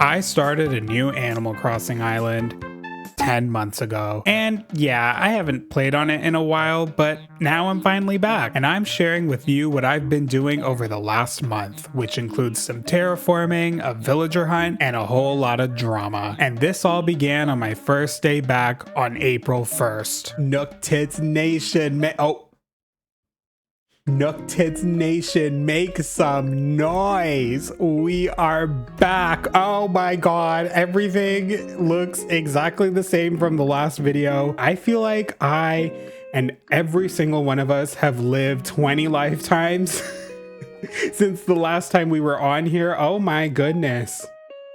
I started a new Animal Crossing island 10 months ago. And yeah, I haven't played on it in a while, but now I'm finally back. And I'm sharing with you what I've been doing over the last month, which includes some terraforming, a villager hunt, and a whole lot of drama. And this all began on my first day back on April 1st. NOOKTITS Nation, NOOKTITS Nation, make some noise. We are back. Oh my god, everything looks exactly the same from the last video. I feel like I and every single one of us have lived 20 lifetimes since the last time we were on here. Oh my goodness.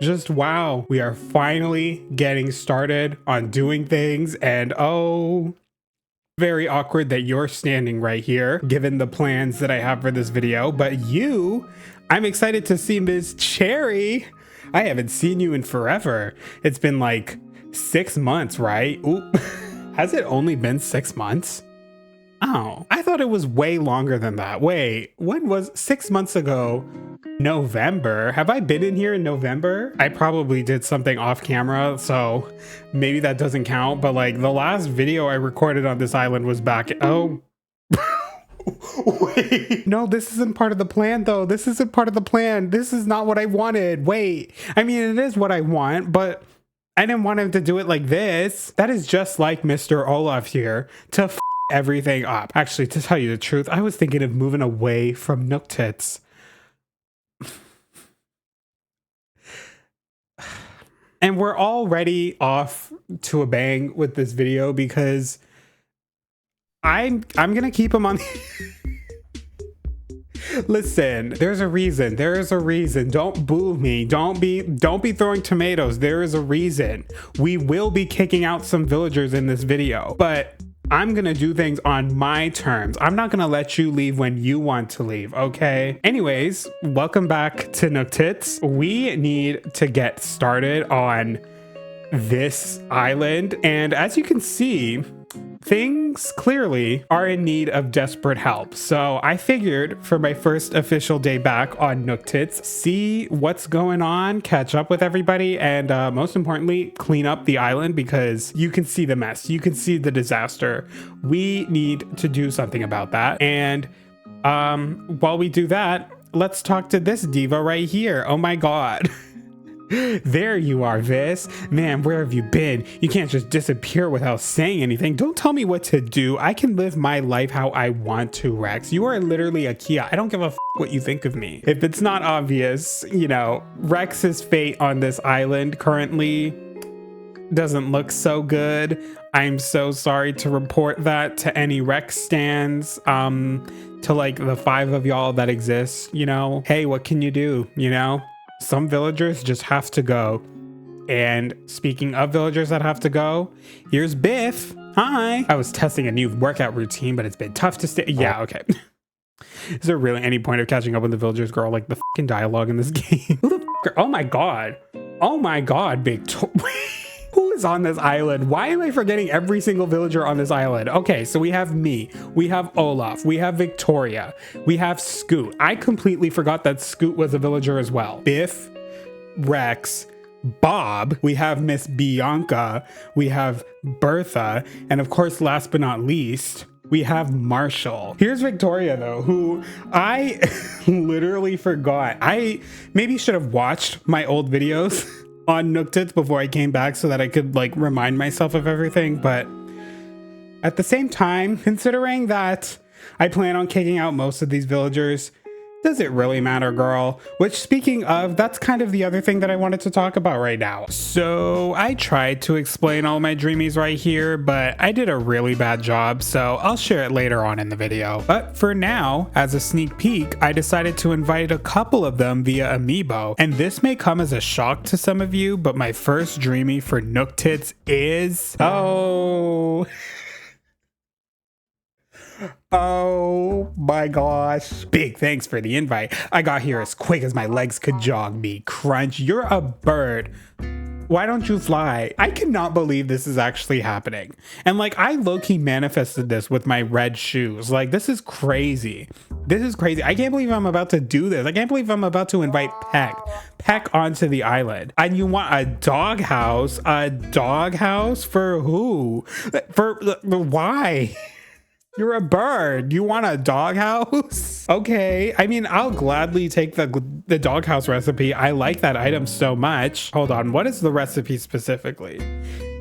Just wow. We are finally getting started on doing things, and oh, very awkward that you're standing right here, given the plans that I have for this video. But I'm excited to see Ms. Cherry. I haven't seen you in forever. It's been like 6 months, right? Ooh. Has it only been 6 months? Oh, I thought it was way longer than that. Wait, when was 6 months ago? November? Have I been in here in November? I probably did something off camera, so maybe that doesn't count, but like the last video I recorded on this island was back. Oh. Wait. No, this isn't part of the plan though. This isn't part of the plan. This is not what I wanted. Wait. I mean, it is what I want, but I didn't want him to do it like this. That is just like Mr. Olaf here to f everything up. Actually, to tell you the truth, I was thinking of moving away from NOOKTITS. And we're already off to a bang with this video because I'm gonna keep him on. Listen, there's a reason. There is a reason. Don't boo me. Don't be throwing tomatoes. There is a reason. We will be kicking out some villagers in this video, but I'm gonna do things on my terms. I'm not gonna let you leave when you want to leave, okay? Anyways, welcome back to NOOKTITS. We need to get started on this island, and as you can see, things clearly are in need of desperate help. So I figured for my first official day back on NOOKTITS, see what's going on, catch up with everybody, and most importantly, clean up the island because you can see the mess. You can see the disaster. We need to do something about that. And while we do that, let's talk to this diva right here. Oh my god. There you are, Vis. Man, where have you been? You can't just disappear without saying anything. Don't tell me what to do. I can live my life how I want to, Rex. You are literally a Kia. I don't give a f what you think of me. If it's not obvious, you know, Rex's fate on this island currently doesn't look so good. I'm so sorry to report that to any Rex stands, to like the 5 of y'all that exist, you know. Hey, what can you do, you know? Some villagers just have to go. And speaking of villagers that have to go, here's Biff. Hi. I was testing a new workout routine, but it's been tough to stay. Yeah, okay. Is there really any point of catching up with the villagers, girl? Like the fucking dialogue in this game. Who the f? Oh my god. Oh my god, Who is on this island? Why am I forgetting every single villager on this island? Okay, so we have me, we have Olaf, we have Victoria, we have Scoot. I completely forgot that Scoot was a villager as well. Biff, Rex, Bob, we have Miss Bianca, we have Bertha, and of course, last but not least, we have Marshall. Here's Victoria though, who I literally forgot. I maybe should have watched my old videos on NOOKTITS before I came back so that I could like remind myself of everything, but at the same time, considering that I plan on kicking out most of these villagers, does it really matter, girl? Which, speaking of, that's kind of the other thing that I wanted to talk about right now. So I tried to explain all my dreamies right here, but I did a really bad job, so I'll share it later on in the video. But for now, as a sneak peek, I decided to invite a couple of them via Amiibo. And this may come as a shock to some of you, but my first dreamie for NOOKTITS is... Oh my gosh. Big thanks for the invite. I got here as quick as my legs could jog me. Crunch, you're a bird. Why don't you fly? I cannot believe this is actually happening. And like, I low-key manifested this with my red shoes. Like, this is crazy. This is crazy. I can't believe I'm about to do this. I can't believe I'm about to invite Peck onto the island. And you want a doghouse? A doghouse for who? For why? You're a bird. You want a doghouse? Okay. I mean, I'll gladly take the doghouse recipe. I like that item so much. Hold on. What is the recipe specifically?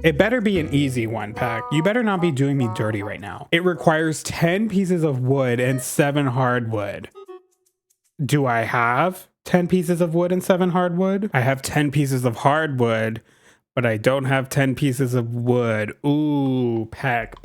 It better be an easy one, Peck. You better not be doing me dirty right now. It requires 10 pieces of wood and 7 hardwood. Do I have 10 pieces of wood and 7 hardwood? I have 10 pieces of hardwood, but I don't have 10 pieces of wood. Ooh, Peck.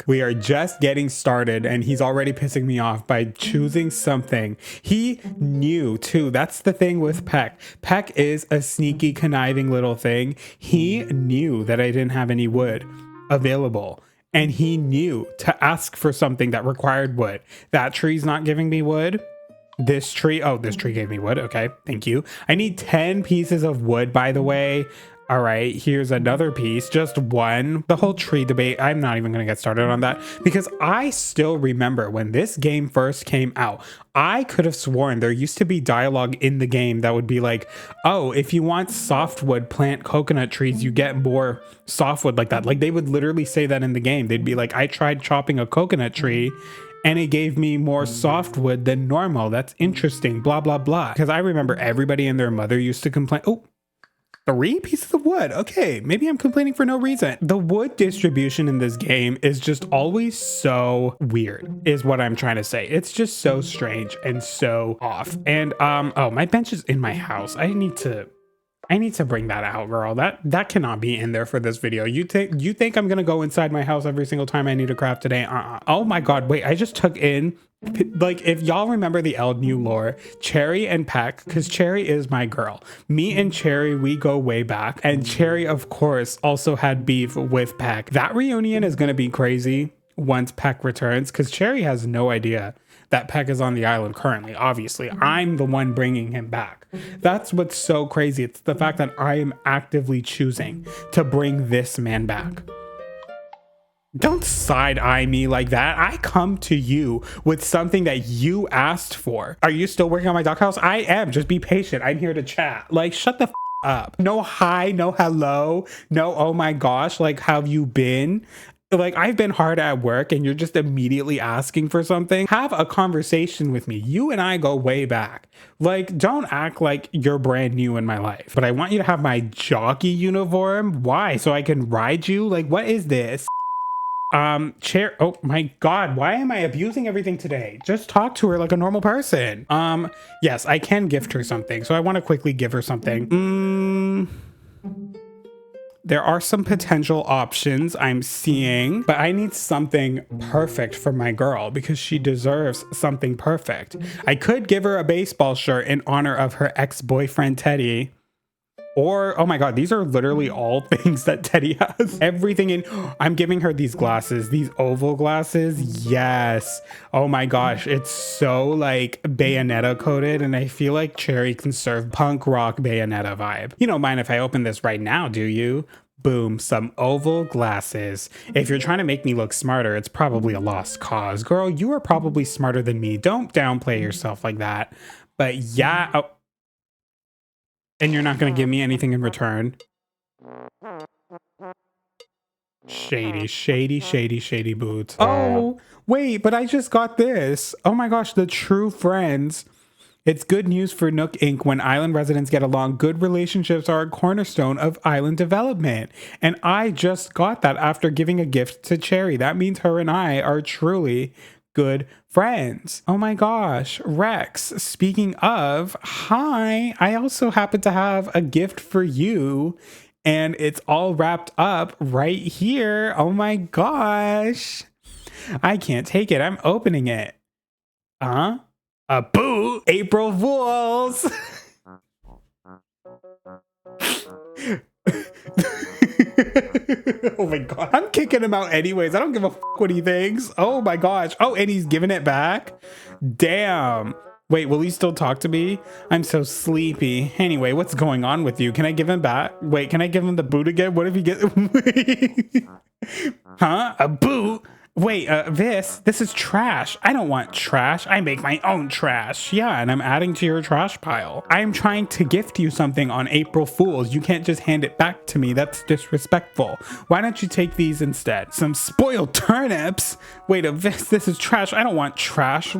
We are just getting started and he's already pissing me off by choosing something. He knew too. That's the thing with Peck. Peck is a sneaky, conniving little thing. He knew that I didn't have any wood available. And he knew to ask for something that required wood. That tree's not giving me wood. This tree, oh, this tree gave me wood. Okay, thank you. I need 10 pieces of wood, by the way. All right, here's another piece, just one. The whole tree debate, I'm not even gonna get started on that because I still remember when this game first came out, I could have sworn there used to be dialogue in the game that would be like, oh, if you want softwood, plant coconut trees, you get more softwood like that. Like they would literally say that in the game. They'd be like, I tried chopping a coconut tree and it gave me more softwood than normal. That's interesting, blah, blah, blah. Because I remember everybody and their mother used to complain. Oh, 3 pieces of wood. Okay, maybe I'm complaining for no reason. The wood distribution in this game is just always so weird, is what I'm trying to say. It's just so strange and so off. And, oh, my bench is in my house. I need to bring that out, girl. That cannot be in there for this video. You think I'm gonna go inside my house every single time I need a craft today? Oh my god, wait, I just took in, like, if y'all remember the New lore, Cherry and Peck, because Cherry is my girl. Me and Cherry, we go way back. And Cherry, of course, also had beef with Peck. That reunion is gonna be crazy once Peck returns, because Cherry has no idea that Peck is on the island currently. Obviously, I'm the one bringing him back. That's what's so crazy. It's the fact that I am actively choosing to bring this man back. Don't side eye me like that. I come to you with something that you asked for. Are you still working on my doghouse? I am. Just be patient. I'm here to chat. Like, shut the f up. No hi, no hello, no oh my gosh, like, how have you been? Like, I've been hard at work and you're just immediately asking for something. Have a conversation with me. You and I go way back. Like, don't act like you're brand new in my life. But I want you to have my jockey uniform. Why? So I can ride you? Like, what is this? Chair. Oh my god, why am I abusing everything today? Just talk to her like a normal person. Yes, I can gift her something. So I want to quickly give her something. There are some potential options I'm seeing, but I need something perfect for my girl because she deserves something perfect. I could give her a baseball shirt in honor of her ex-boyfriend, Teddy. Or, oh my god, these are literally all things that Teddy has. Everything in, I'm giving her these glasses, these oval glasses. Yes. Oh my gosh, it's so like Bayonetta coated and I feel like Cherry can serve punk rock Bayonetta vibe. You don't mind if I open this right now, do you? Boom, some oval glasses. If you're trying to make me look smarter, it's probably a lost cause. Girl, you are probably smarter than me. Don't downplay yourself like that. But yeah, oh. And you're not going to give me anything in return. Shady, shady, shady, shady boots. Oh, wait, but I just got this. Oh my gosh, the true friends. It's good news for Nook Inc. When island residents get along, good relationships are a cornerstone of island development. And I just got that after giving a gift to Cherry. That means her and I are truly good friends. Oh my gosh, Rex, speaking of, hi, I also happen to have a gift for you and it's all wrapped up right here. Oh my gosh, I can't take it. I'm opening it. A boot. April Fools. Oh my god, I'm kicking him out anyways. I don't give a f what he thinks. Oh my gosh. Oh, and he's giving it back. Damn. Wait, will he still talk to me? I'm so sleepy. Anyway, what's going on with you? Can I give him back? Wait, can I give him the boot again? What if he gets... Huh? A boot? Wait, this is trash. I don't want trash. I make my own trash. Yeah, and I'm adding to your trash pile. I'm trying to gift you something on April Fools. You can't just hand it back to me. That's disrespectful. Why don't you take these instead? Some spoiled turnips? Wait, this is trash. I don't want trash.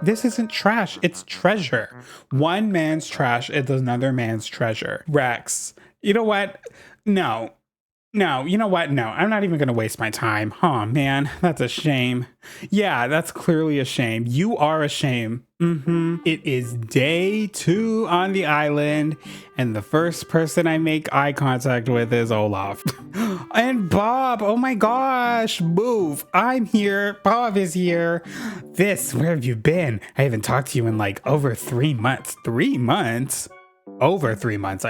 This isn't trash. It's treasure. One man's trash is another man's treasure. Rex, you know what? No. No, you know what? No, I'm not even going to waste my time. Oh, man, that's a shame. Yeah, that's clearly a shame. You are a shame. It is day 2 on the island, and the first person I make eye contact with is Olaf. And Bob, oh my gosh, move. I'm here. Bob is here. Where have you been? I haven't talked to you in like over 3 months. 3 months? Over 3 months.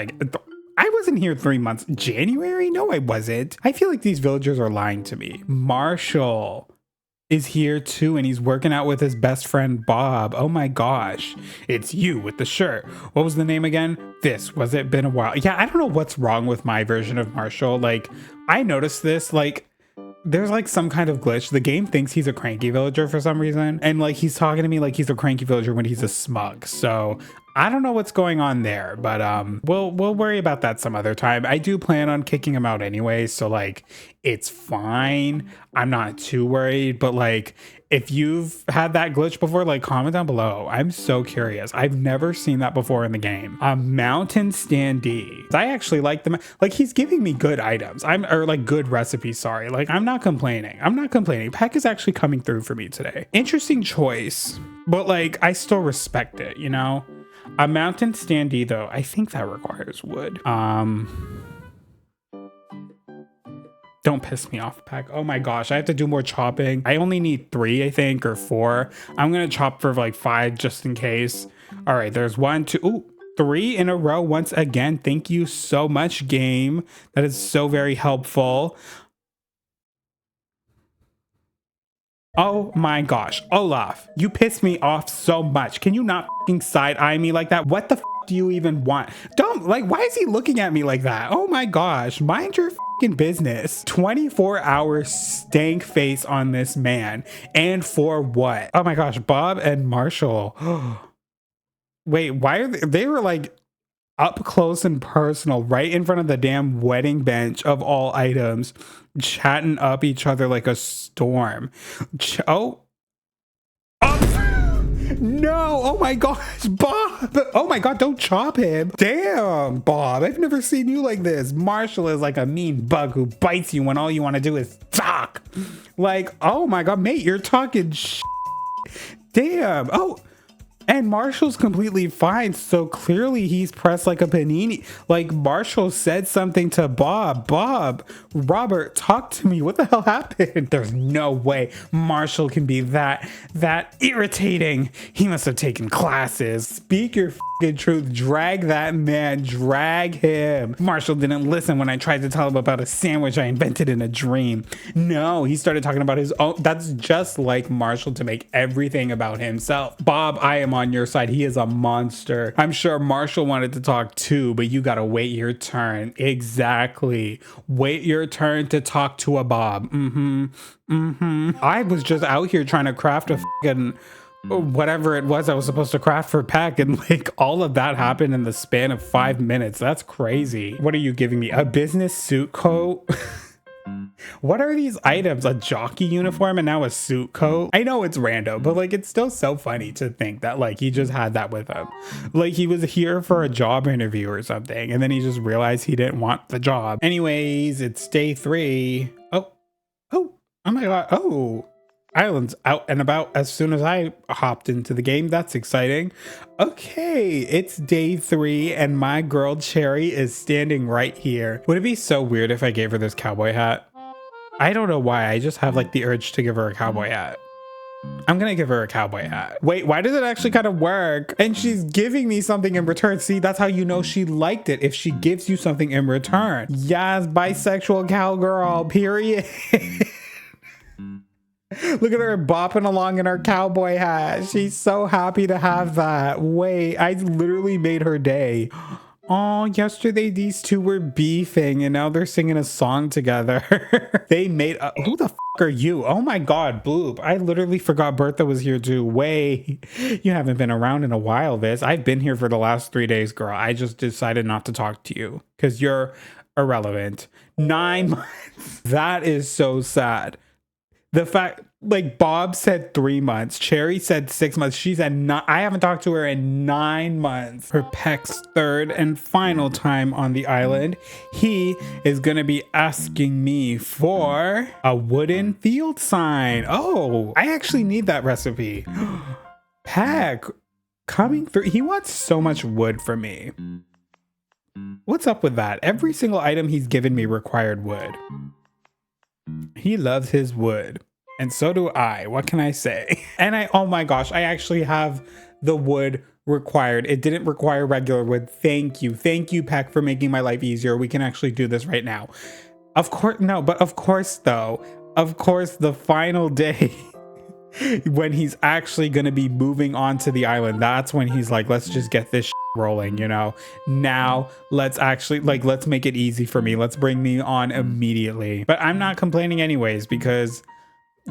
I wasn't here 3 months. January? No, I wasn't. I feel like these villagers are lying to me. Marshall is here too, and he's working out with his best friend, Bob. Oh my gosh. It's you with the shirt. What was the name again? Was it been a while? Yeah, I don't know what's wrong with my version of Marshall. Like, I noticed this, like, there's like some kind of glitch. The game thinks he's a cranky villager for some reason. And like, he's talking to me like he's a cranky villager when he's a smug. So I don't know what's going on there, but we'll worry about that some other time. I do plan on kicking him out anyway. So like, it's fine. I'm not too worried, but like, if you've had that glitch before, like comment down below. I'm so curious. I've never seen that before in the game. A mountain standee. I actually like them. Like, he's giving me good items. Or like good recipes, sorry. Like, I'm not complaining. Peck is actually coming through for me today. Interesting choice, but like, I still respect it, you know? A mountain standee though, I think that requires wood. Don't piss me off, Peck. Oh my gosh, I have to do more chopping. I only need 3, I think, or 4. I'm gonna chop for like 5 just in case. All right, there's 1, 2, 3 in a row once again. Thank you so much, game. That is so very helpful. Oh my gosh, Olaf, you piss me off so much. Can you not fucking side eye me like that? What the do you even want? Why is he looking at me like that? Oh my gosh, mind your fucking business. 24 hours stank face on this man. And for what? Oh my gosh, Bob and Marshall. Wait, why are they were like up close and personal right in front of the damn wedding bench of all items, chatting up each other like a storm. Oh no, oh my gosh, Bob, oh my god, don't chop him. Damn, Bob, I've never seen you like this. Marshall is like a mean bug who bites you when all you want to do is talk. Like, oh my god, mate, you're talking damn. Oh, and Marshall's completely fine. So clearly he's pressed like a panini. Like, Marshall said something to Bob. Bob, Robert, talk to me. What the hell happened? There's no way Marshall can be that irritating. He must have taken classes. Speak your fucking truth. Drag that man. Drag him. Marshall didn't listen when I tried to tell him about a sandwich I invented in a dream. No, he started talking about his own. That's just like Marshall to make everything about himself. Bob, I am on your side. He is a monster. I'm sure Marshall wanted to talk too, but you gotta wait your turn. Exactly. Wait your turn to talk to a Bob. I was just out here trying to craft a fucking whatever it was I was supposed to craft for Peck, and like all of that happened in the span of 5 minutes. That's crazy. What are you giving me? A business suit coat? What are these items? A jockey uniform and now a suit coat? I know it's random, but like, it's still so funny to think that like he just had that with him. Like, he was here for a job interview or something, and then he just realized he didn't want the job. Anyways, it's day 3. Oh my god. Oh, Island's out and about as soon as I hopped into the game. That's exciting. Okay, it's day 3 and my girl Cherry is standing right here. Would it be so weird if I gave her this cowboy hat? I don't know why. I just have like the urge to give her a cowboy hat. I'm gonna give her a cowboy hat. Wait, why does it actually kind of work? And she's giving me something in return. See, that's how you know she liked it, if she gives you something in return. Yes, bisexual cowgirl, period. Look at her bopping along in her cowboy hat. She's so happy to have that. Wait, I literally made her day. Oh, yesterday these two were beefing and now they're singing a song together. They made who the f are you? Oh my god, Bloop. I literally forgot Bertha was here too. Wait, you haven't been around in a while, Viz. I've been here for the last 3 days, girl. I just decided not to talk to you because you're irrelevant. 9 months. That is so sad. The fact, like, Bob said 3 months, Cherry said 6 months, she said not. I haven't talked to her in 9 months. Her Peck's third and final time on the island, he is gonna be asking me for a wooden field sign. Oh, I actually need that recipe. Peck coming through. He wants so much wood from me. What's up with that? Every single item he's given me required wood. He loves his wood. And so do I. What can I say? And oh my gosh, I actually have the wood required. It didn't require regular wood. Thank you. Thank you, Peck, for making my life easier. We can actually do this right now. Of course, no, but of course though, of course the final day when he's actually going to be moving on to the island, that's when he's like, let's just get this rolling, you know. Now let's actually, like, let's make it easy for me. Let's bring me on immediately. But I'm not complaining anyways, because,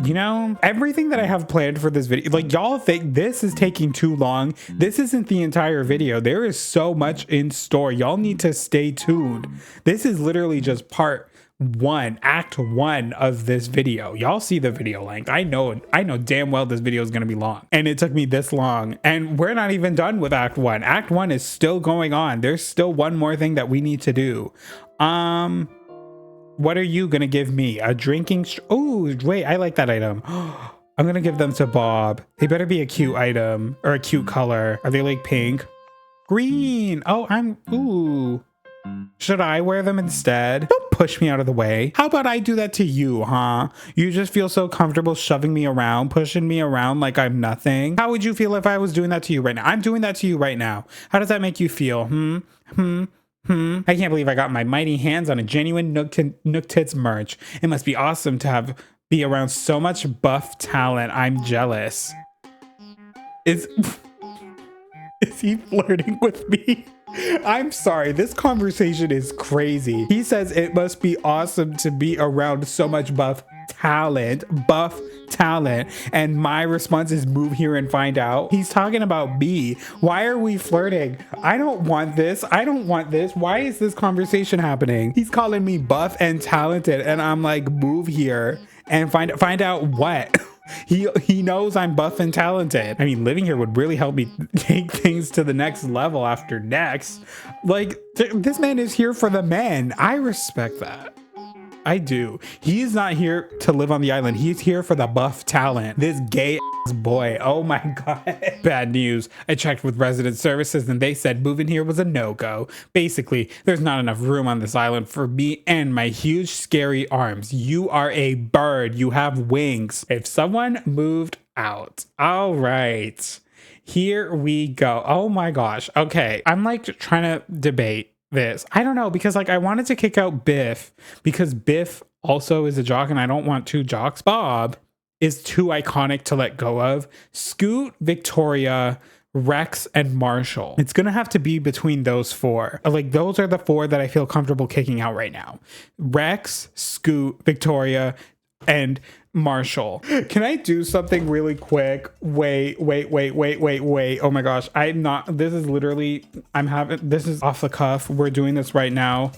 you know, everything that I have planned for this video, like, y'all think this is taking too long. This isn't the entire video. There is so much in store. Y'all need to stay tuned. This is literally just part 1, act 1 of this video. Y'all see the video length. I know damn well this video is going to be long, and it took me this long, and we're not even done with act 1. Act 1 is still going on. There's still one more thing that we need to do. What are you gonna give me? A drinking oh wait, I like that item. I'm gonna give them to Bob. They better be a cute item or a cute color. Are they like pink? Green. Oh, ooh. Should I wear them instead? Don't push me out of the way. How about I do that to you, huh? You just feel so comfortable shoving me around, pushing me around like I'm nothing. How would you feel if I was doing that to you right now? I'm doing that to you right now. How does that make you feel? I can't believe I got my mighty hands on a genuine NOOKTITS merch. It must be awesome to be around so much buff talent. I'm jealous. Is he flirting with me? I'm sorry, this conversation is crazy. He says it must be awesome to be around so much buff talent, and my response is move here and find out. He's talking about me. Why are we flirting? I don't want this. I don't want this. Why is this conversation happening? He's calling me buff and talented, and I'm like, move here and find out what. He knows I'm buff and talented. I mean, living here would really help me take things to the next level after next. Like, this man is here for the men. I respect that. I do. He's not here to live on the island. He's here for the buff talent. This gay ass boy. Oh my god. Bad news. I checked with resident services and they said moving here was a no-go. Basically, there's not enough room on this island for me and my huge scary arms. You are a bird. You have wings. If someone moved out. All right. Here we go. Oh my gosh. Okay. I'm like trying to debate this. I don't know, because like I wanted to kick out Biff because Biff also is a jock and I don't want 2 jocks. Bob is too iconic to let go of. Scoot, Victoria, Rex, and Marshall. It's gonna have to be between those 4. Like, those are the 4 that I feel comfortable kicking out right now. Rex, Scoot, Victoria, and Marshall. Can I do something really quick? Wait. Oh my gosh. This is off the cuff. We're doing this right now.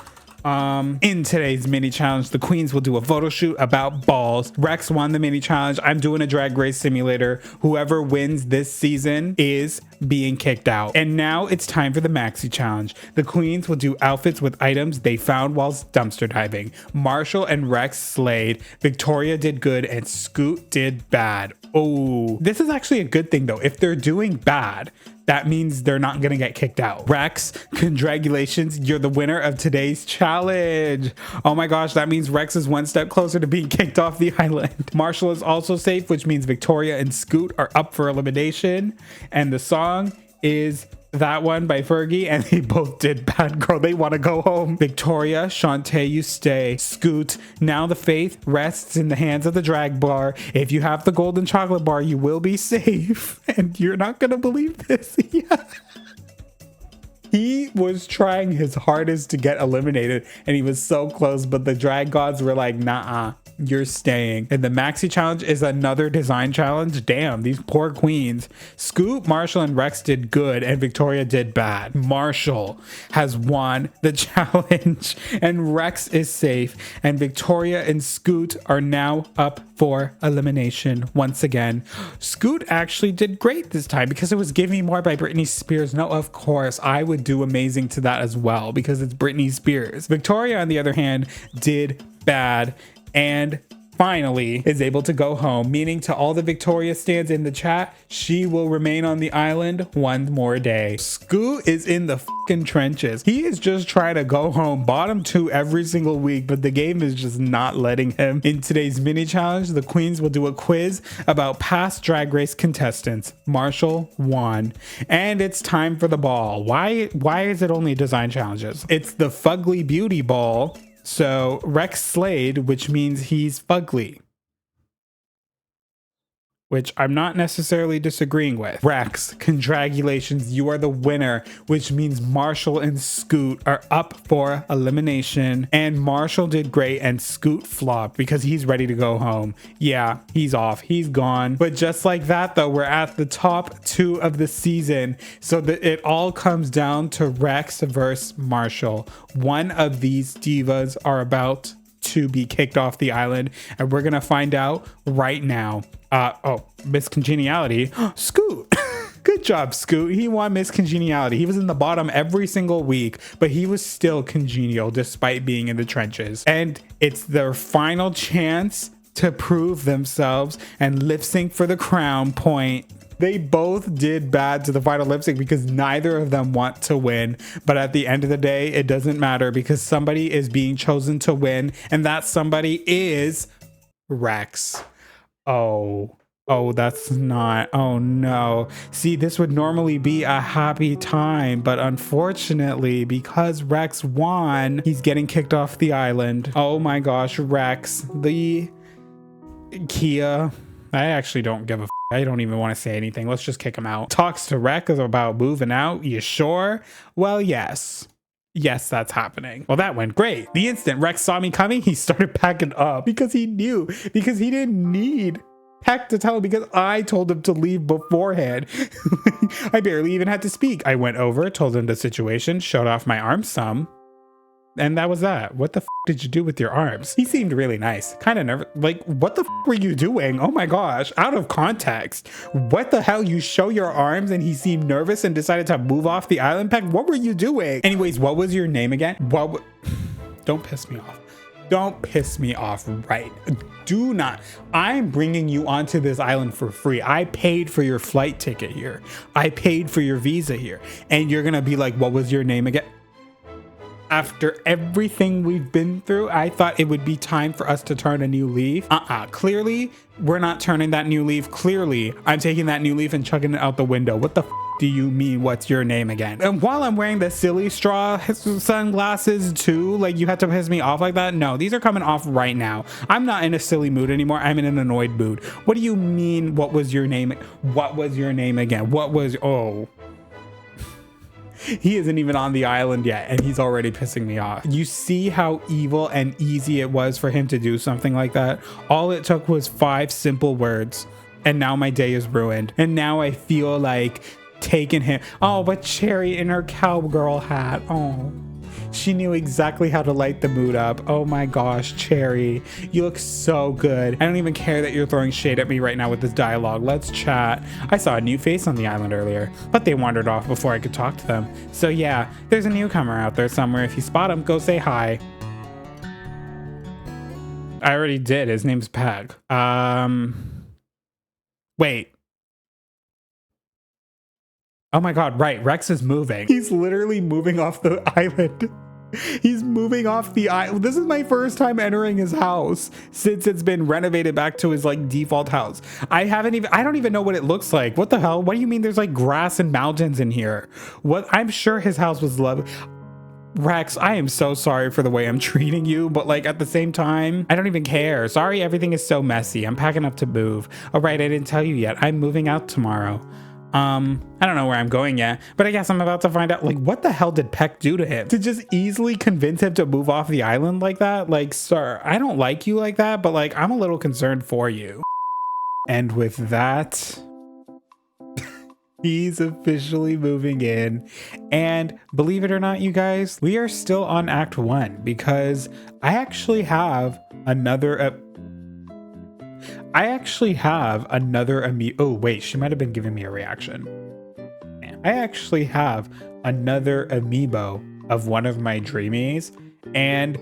In today's mini challenge, the queens will do a photo shoot about balls. Rex won the mini challenge. I'm doing a drag race simulator. Whoever wins this season is being kicked out. And now it's time for the maxi challenge. The queens will do outfits with items they found whilst dumpster diving. Marshall and Rex slayed. Victoria did good and Scoot did bad. Oh, this is actually a good thing though. If they're doing bad, that means they're not gonna get kicked out. Rex, congratulations, you're the winner of today's challenge. Oh my gosh, that means Rex is 1 step closer to being kicked off the island. Marshall is also safe, which means Victoria and Scoot are up for elimination. And the song is that one by Fergie, and they both did bad, girl. They want to go home. Victoria, Shantae, you stay. Scoot, now the faith rests in the hands of the drag bar. If you have the golden chocolate bar, you will be safe. And you're not gonna believe this. Yeah. He was trying his hardest to get eliminated, and he was so close, but the drag gods were like, nah, you're staying. And the maxi challenge is another design challenge. Damn, these poor queens. Scoot, Marshall, and Rex did good, and Victoria did bad. Marshall has won the challenge, and Rex is safe, and Victoria and Scoot are now up for elimination once again. Scoot actually did great this time because it was Give Me More by Britney Spears. No, of course, I would do amazing to that as well because it's Britney Spears. Victoria, on the other hand, did bad and finally is able to go home, meaning to all the Victoria stands in the chat, she will remain on the island one more day. Scoot is in the fucking trenches. He is just trying to go home, bottom 2 every single week, but the game is just not letting him. In today's mini challenge, the queens will do a quiz about past Drag Race contestants. Marshall won, and it's time for the ball. Why is it only design challenges? It's the Fugly Beauty Ball. So Rex slayed, which means he's fugly, which I'm not necessarily disagreeing with. Rex, congratulations, you are the winner, which means Marshall and Scoot are up for elimination. And Marshall did great and Scoot flopped because he's ready to go home. Yeah, he's off, he's gone. But just like that though, we're at the top 2 of the season. So that it all comes down to Rex versus Marshall. One of these divas are about to be kicked off the island, and we're gonna find out right now. Miss Congeniality. Scoot. Good job, Scoot. He won Miss Congeniality. He was in the bottom every single week, but he was still congenial despite being in the trenches. And it's their final chance to prove themselves and lip sync for the crown point. They both did bad to the final lip sync because neither of them want to win. But at the end of the day, it doesn't matter because somebody is being chosen to win, and that somebody is Rex. Oh, that's not. Oh no. See, this would normally be a happy time, but unfortunately, because Rex won, he's getting kicked off the island. Oh my gosh, Rex, the Kia. I actually don't give a f. I don't even want to say anything. Let's just kick him out. Talks to Rex about moving out. You sure? Well, yes. Yes, that's happening. Well, that went great. The instant Rex saw me coming, he started packing up because he knew, because he didn't need Peck to tell him because I told him to leave beforehand. I barely even had to speak. I went over, told him the situation, showed off my arms some. And that was that. What the f did you do with your arms? He seemed really nice. Kind of nervous. Like, what the f were you doing? Oh my gosh. Out of context. What the hell? You show your arms and he seemed nervous and decided to move off the island, Peck? What were you doing? Anyways, what was your name again? Don't piss me off. Don't piss me off, right? Do not. I'm bringing you onto this island for free. I paid for your flight ticket here. I paid for your visa here. And you're gonna be like, what was your name again? After everything we've been through, I thought it would be time for us to turn a new leaf. Clearly, we're not turning that new leaf. Clearly, I'm taking that new leaf and chucking it out the window. What the f do you mean, what's your name again? And while I'm wearing the silly straw sunglasses too, like you had to piss me off like that? No, these are coming off right now. I'm not in a silly mood anymore. I'm in an annoyed mood. What do you mean, what was your name? What was your name again? Oh. He isn't even on the island yet and he's already pissing me off. You see how evil and easy it was for him to do something like that? All it took was 5 simple words and now my day is ruined. And now I feel like taking him. Oh, but Cherry in her cowgirl hat. Oh, she knew exactly how to light the mood up. Oh my gosh, Cherry, you look so good. I don't even care that you're throwing shade at me right now with this dialogue. Let's chat. I saw a new face on the island earlier, but they wandered off before I could talk to them. So yeah, there's a newcomer out there somewhere. If you spot him, go say hi. I already did. His name's Peg. Wait. Oh my god, right, Rex is moving. He's literally moving off the island. He's moving off the island. This is my first time entering his house since it's been renovated back to his like default house. I don't even know what it looks like. What the hell? What do you mean there's like grass and mountains in here? What? I'm sure his house was lovely. Rex, I am so sorry for the way I'm treating you, but like at the same time, I don't even care. Sorry, everything is so messy. I'm packing up to move. All right, I didn't tell you yet. I'm moving out tomorrow. I don't know where I'm going yet, but I guess I'm about to find out. Like, what the hell did Peck do to him to just easily convince him to move off the island like that? Like, sir, I don't like you like that, but like, I'm a little concerned for you. And with that, he's officially moving in. And believe it or not, you guys, we are still on Act 1 because I actually have another oh wait, she might have been giving me a reaction. I actually have another amiibo of one of my dreamies. And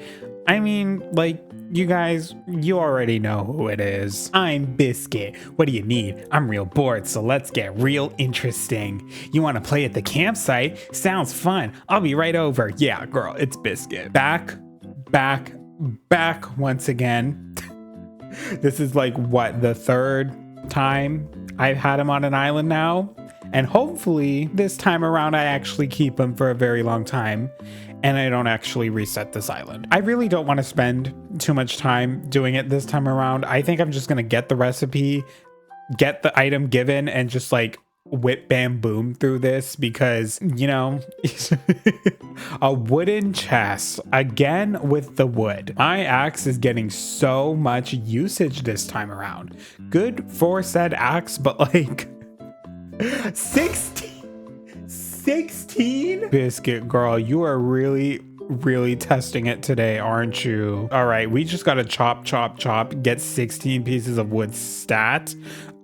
I mean, like, you guys, you already know who it is. I'm Biscuit. What do you need? I'm real bored, so let's get real interesting. You want to play at the campsite? Sounds fun. I'll be right over. Yeah, girl, it's Biscuit. Back once again. This is like, what, the third time I've had him on an island now? And hopefully this time around I actually keep him for a very long time and I don't actually reset this island. I really don't want to spend too much time doing it this time around. I think I'm just gonna get the recipe, get the item given, and just like whip bam boom through this because, you know, a wooden chest again with the wood. My axe is getting so much usage this time around. Good for said axe, but like 16? Biscuit girl, you are really testing it today, aren't you? All right, we just gotta chop, get 16 pieces of wood stat.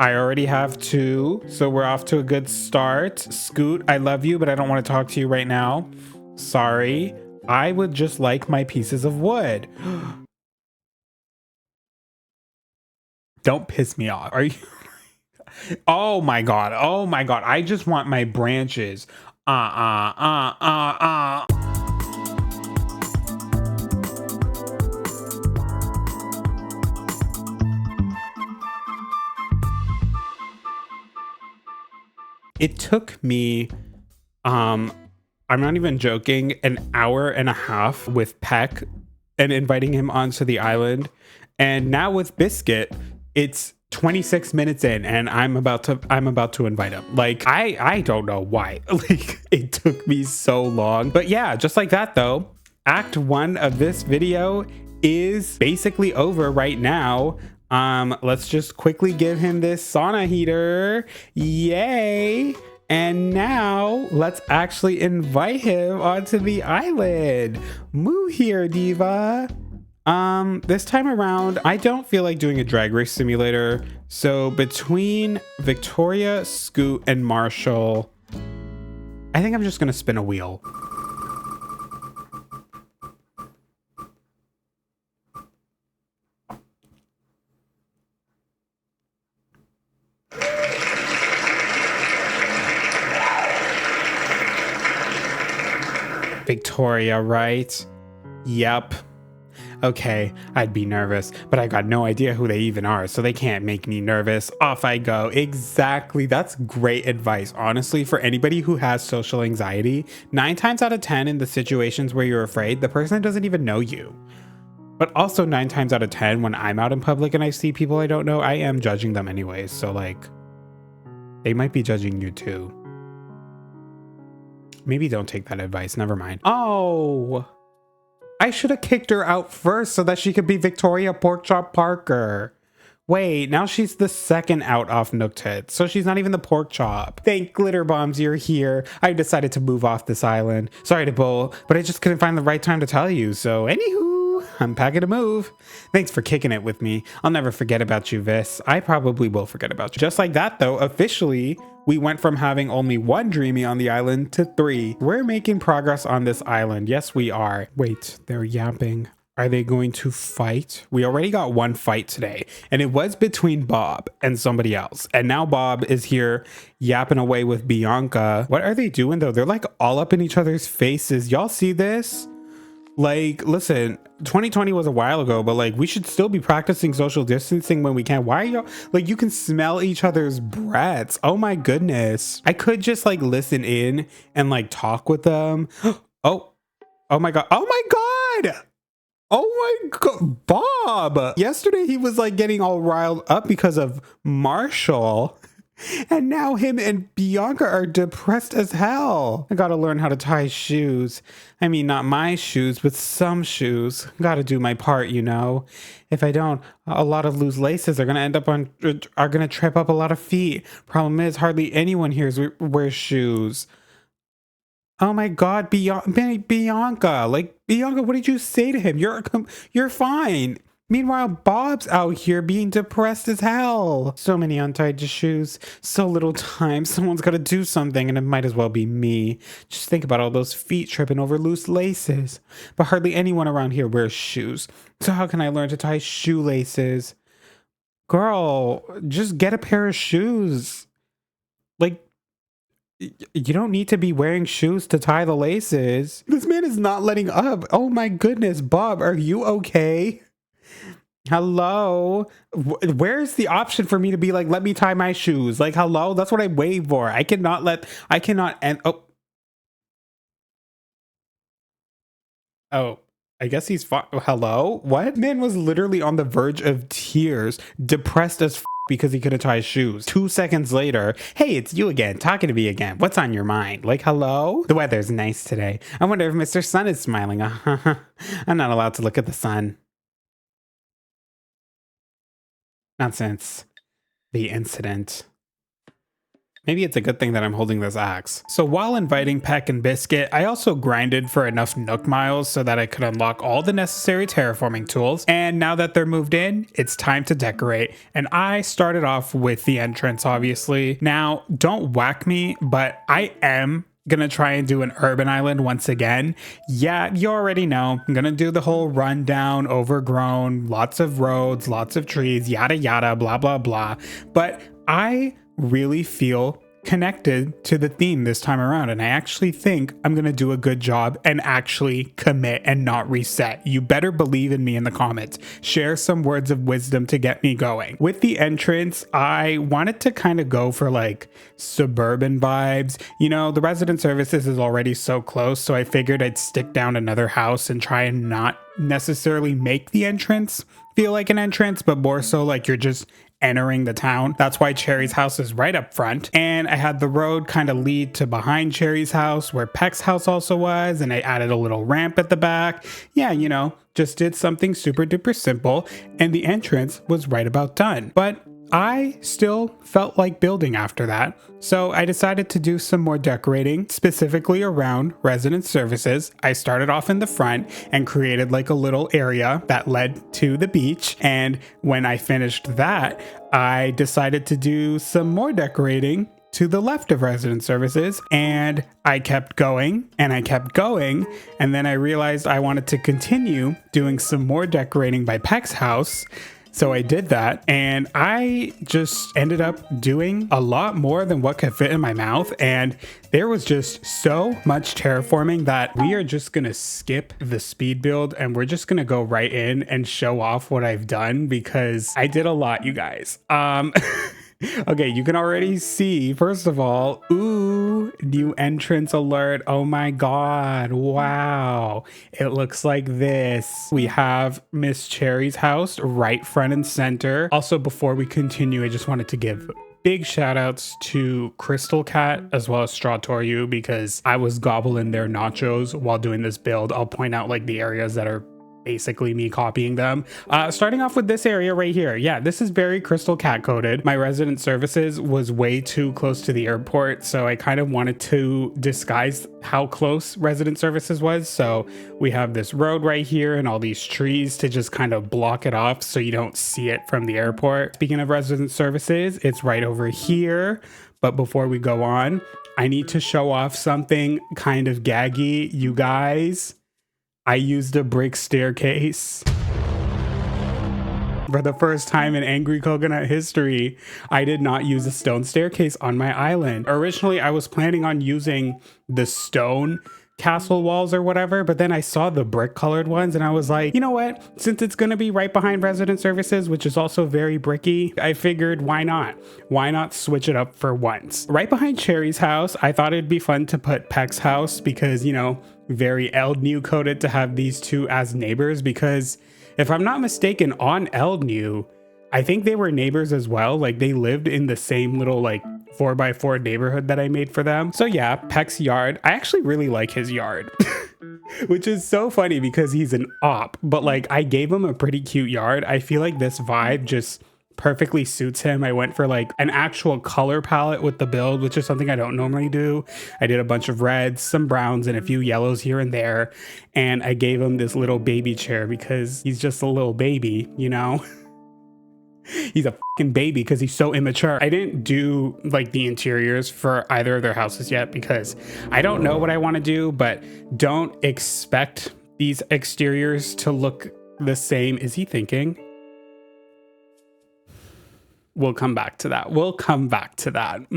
I already have 2, so we're off to a good start. Scoot, I love you, but I don't want to talk to you right now. Sorry, I would just like my pieces of wood. Don't piss me off. Are you? Oh my god, I just want my branches. It took me, I'm not even joking, an hour and a half with Peck and inviting him onto the island. And now with Biscuit, it's 26 minutes in and I'm about to invite him. Like, I don't know why. Like, it took me so long. But yeah, just like that though, Act 1 of this video is basically over right now. Let's just quickly give him this sauna heater. Yay. And now let's actually invite him onto the island. Move here, diva. This time around, I don't feel like doing a drag race simulator. So between Victoria, Scoot, and Marshall, I think I'm just gonna spin a wheel. Victoria, right? Yep. Okay, I'd be nervous, but I got no idea who they even are, so they can't make me nervous. Off I go. Exactly. That's great advice, honestly, for anybody who has social anxiety. 9 times out of 10 in the situations where you're afraid, the person doesn't even know you. But also 9 times out of 10 when I'm out in public and I see people I don't know, I am judging them anyways, so like, they might be judging you too. Maybe don't take that advice, never mind. Oh, I should have kicked her out first so that she could be Victoria Porkchop Parker. Wait, now she's the second out off Nooktits, so she's not even the pork chop. Thank Glitter Bombs you're here. I decided to move off this island. Sorry to bull, but I just couldn't find the right time to tell you, so anywho, I'm packing to move. Thanks for kicking it with me. I'll never forget about you, Vis. I probably will forget about you. Just like that though, officially, we went from having only 1 dreamie on the island to 3. We're making progress on this island. Yes, we are. Wait, they're yapping. Are they going to fight? We already got 1 fight today, and it was between Bob and somebody else. And now Bob is here yapping away with Bianca. What are they doing though? They're like all up in each other's faces. Y'all see this? Like, listen, 2020 was a while ago, but like we should still be practicing social distancing when we can. Why are y'all like, you can smell each other's breaths? Oh my goodness. I could just like listen in and like talk with them. Oh, oh my God. Oh my God. Oh my God. Bob. Yesterday he was like getting all riled up because of Marshall. And now him and Bianca are depressed as hell. I gotta learn how to tie shoes. I mean, not my shoes, but some shoes. Gotta do my part, you know? If I don't, a lot of loose laces are gonna are gonna trip up a lot of feet. Problem is, hardly anyone here wears shoes. Oh my God, Bianca. Like, Bianca, what did you say to him? You're fine. Meanwhile, Bob's out here being depressed as hell. So many untied shoes, so little time. Someone's got to do something, and it might as well be me. Just think about all those feet tripping over loose laces. But hardly anyone around here wears shoes. So how can I learn to tie shoelaces? Girl, just get a pair of shoes. Like, you don't need to be wearing shoes to tie the laces. This man is not letting up. Oh my goodness, Bob, are you okay? Hello? Where's the option for me to be like, let me tie my shoes? Like, hello? That's what I waited for. I cannot end. Oh, I guess he's fine. Hello? What? Man was literally on the verge of tears, depressed as because he couldn't tie his shoes. 2 seconds later, hey, it's you again, talking to me again. What's on your mind? Like, hello? The weather's nice today. I wonder if Mr. Sun is smiling. I'm not allowed to look at the sun. Not since the incident. Maybe it's a good thing that I'm holding this axe. So while inviting Peck and Biscuit, I also grinded for enough Nook miles so that I could unlock all the necessary terraforming tools. And now that they're moved in, it's time to decorate. And I started off with the entrance, obviously. Now, don't whack me, but I am gonna try and do an urban island once again. Yeah, you already know. I'm gonna do the whole rundown, overgrown, lots of roads, lots of trees, yada yada, blah blah blah. But I really feel connected to the theme this time around, and I actually think I'm gonna do a good job and actually commit and not reset. You better believe in me in the comments. Share some words of wisdom to get me going. With the entrance, I wanted to kind of go for like suburban vibes. You know, the resident services is already so close, so I figured I'd stick down another house and try and not necessarily make the entrance feel like an entrance, but more so like you're just entering the town. That's why Cherry's house is right up front. And I had the road kind of lead to behind Cherry's house where Peck's house also was. And I added a little ramp at the back. Yeah, you know, just did something super duper simple. And the entrance was right about done. But I still felt like building after that, so I decided to do some more decorating, specifically around resident services. I started off in the front and created like a little area that led to the beach, and when I finished that, I decided to do some more decorating to the left of resident services, and I kept going and I kept going, and then I realized I wanted to continue doing some more decorating by Peck's house. So I did that, and I just ended up doing a lot more than what could fit in my mouth, and there was just so much terraforming that we are just gonna skip the speed build and we're just gonna go right in and show off what I've done because I did a lot, you guys. Okay, you can already see, first of all, ooh, new entrance alert. Oh my God, wow. It looks like this. We have Miss Cherry's house right front and center. Also, before we continue, I just wanted to give big shout outs to Crystal Cat as well as Straw Toryu because I was gobbling their nachos while doing this build. I'll point out like the areas that are basically me copying them. Starting off with this area right here. Yeah, this is very Crystal Cat coded. My resident services was way too close to the airport, so I kind of wanted to disguise how close resident services was. So we have this road right here and all these trees to just kind of block it off so you don't see it from the airport. Speaking of resident services, it's right over here. But before we go on, I need to show off something kind of gaggy, you guys. I used a brick staircase. For the first time in Angry Coconut history, I did not use a stone staircase on my island. Originally, I was planning on using the stone castle walls or whatever, but then I saw the brick colored ones and I was like, you know what, since it's going to be right behind resident services, which is also very bricky, I figured why not switch it up for once. Right behind Cherry's house, I thought it'd be fun to put Peck's house because, you know, very LNU coded to have these two as neighbors, because if I'm not mistaken, on LNU I think they were neighbors as well. Like they lived in the same little like 4x4 neighborhood that I made for them. So yeah, Peck's yard. I actually really like his yard, which is so funny because he's an op, but like I gave him a pretty cute yard. I feel like this vibe just perfectly suits him. I went for like an actual color palette with the build, which is something I don't normally do. I did a bunch of reds, some browns, and a few yellows here and there. And I gave him this little baby chair because he's just a little baby, you know? He's a fucking baby because he's so immature. I didn't do like the interiors for either of their houses yet because I don't know what I want to do, but don't expect these exteriors to look the same. Is he thinking? We'll come back to that.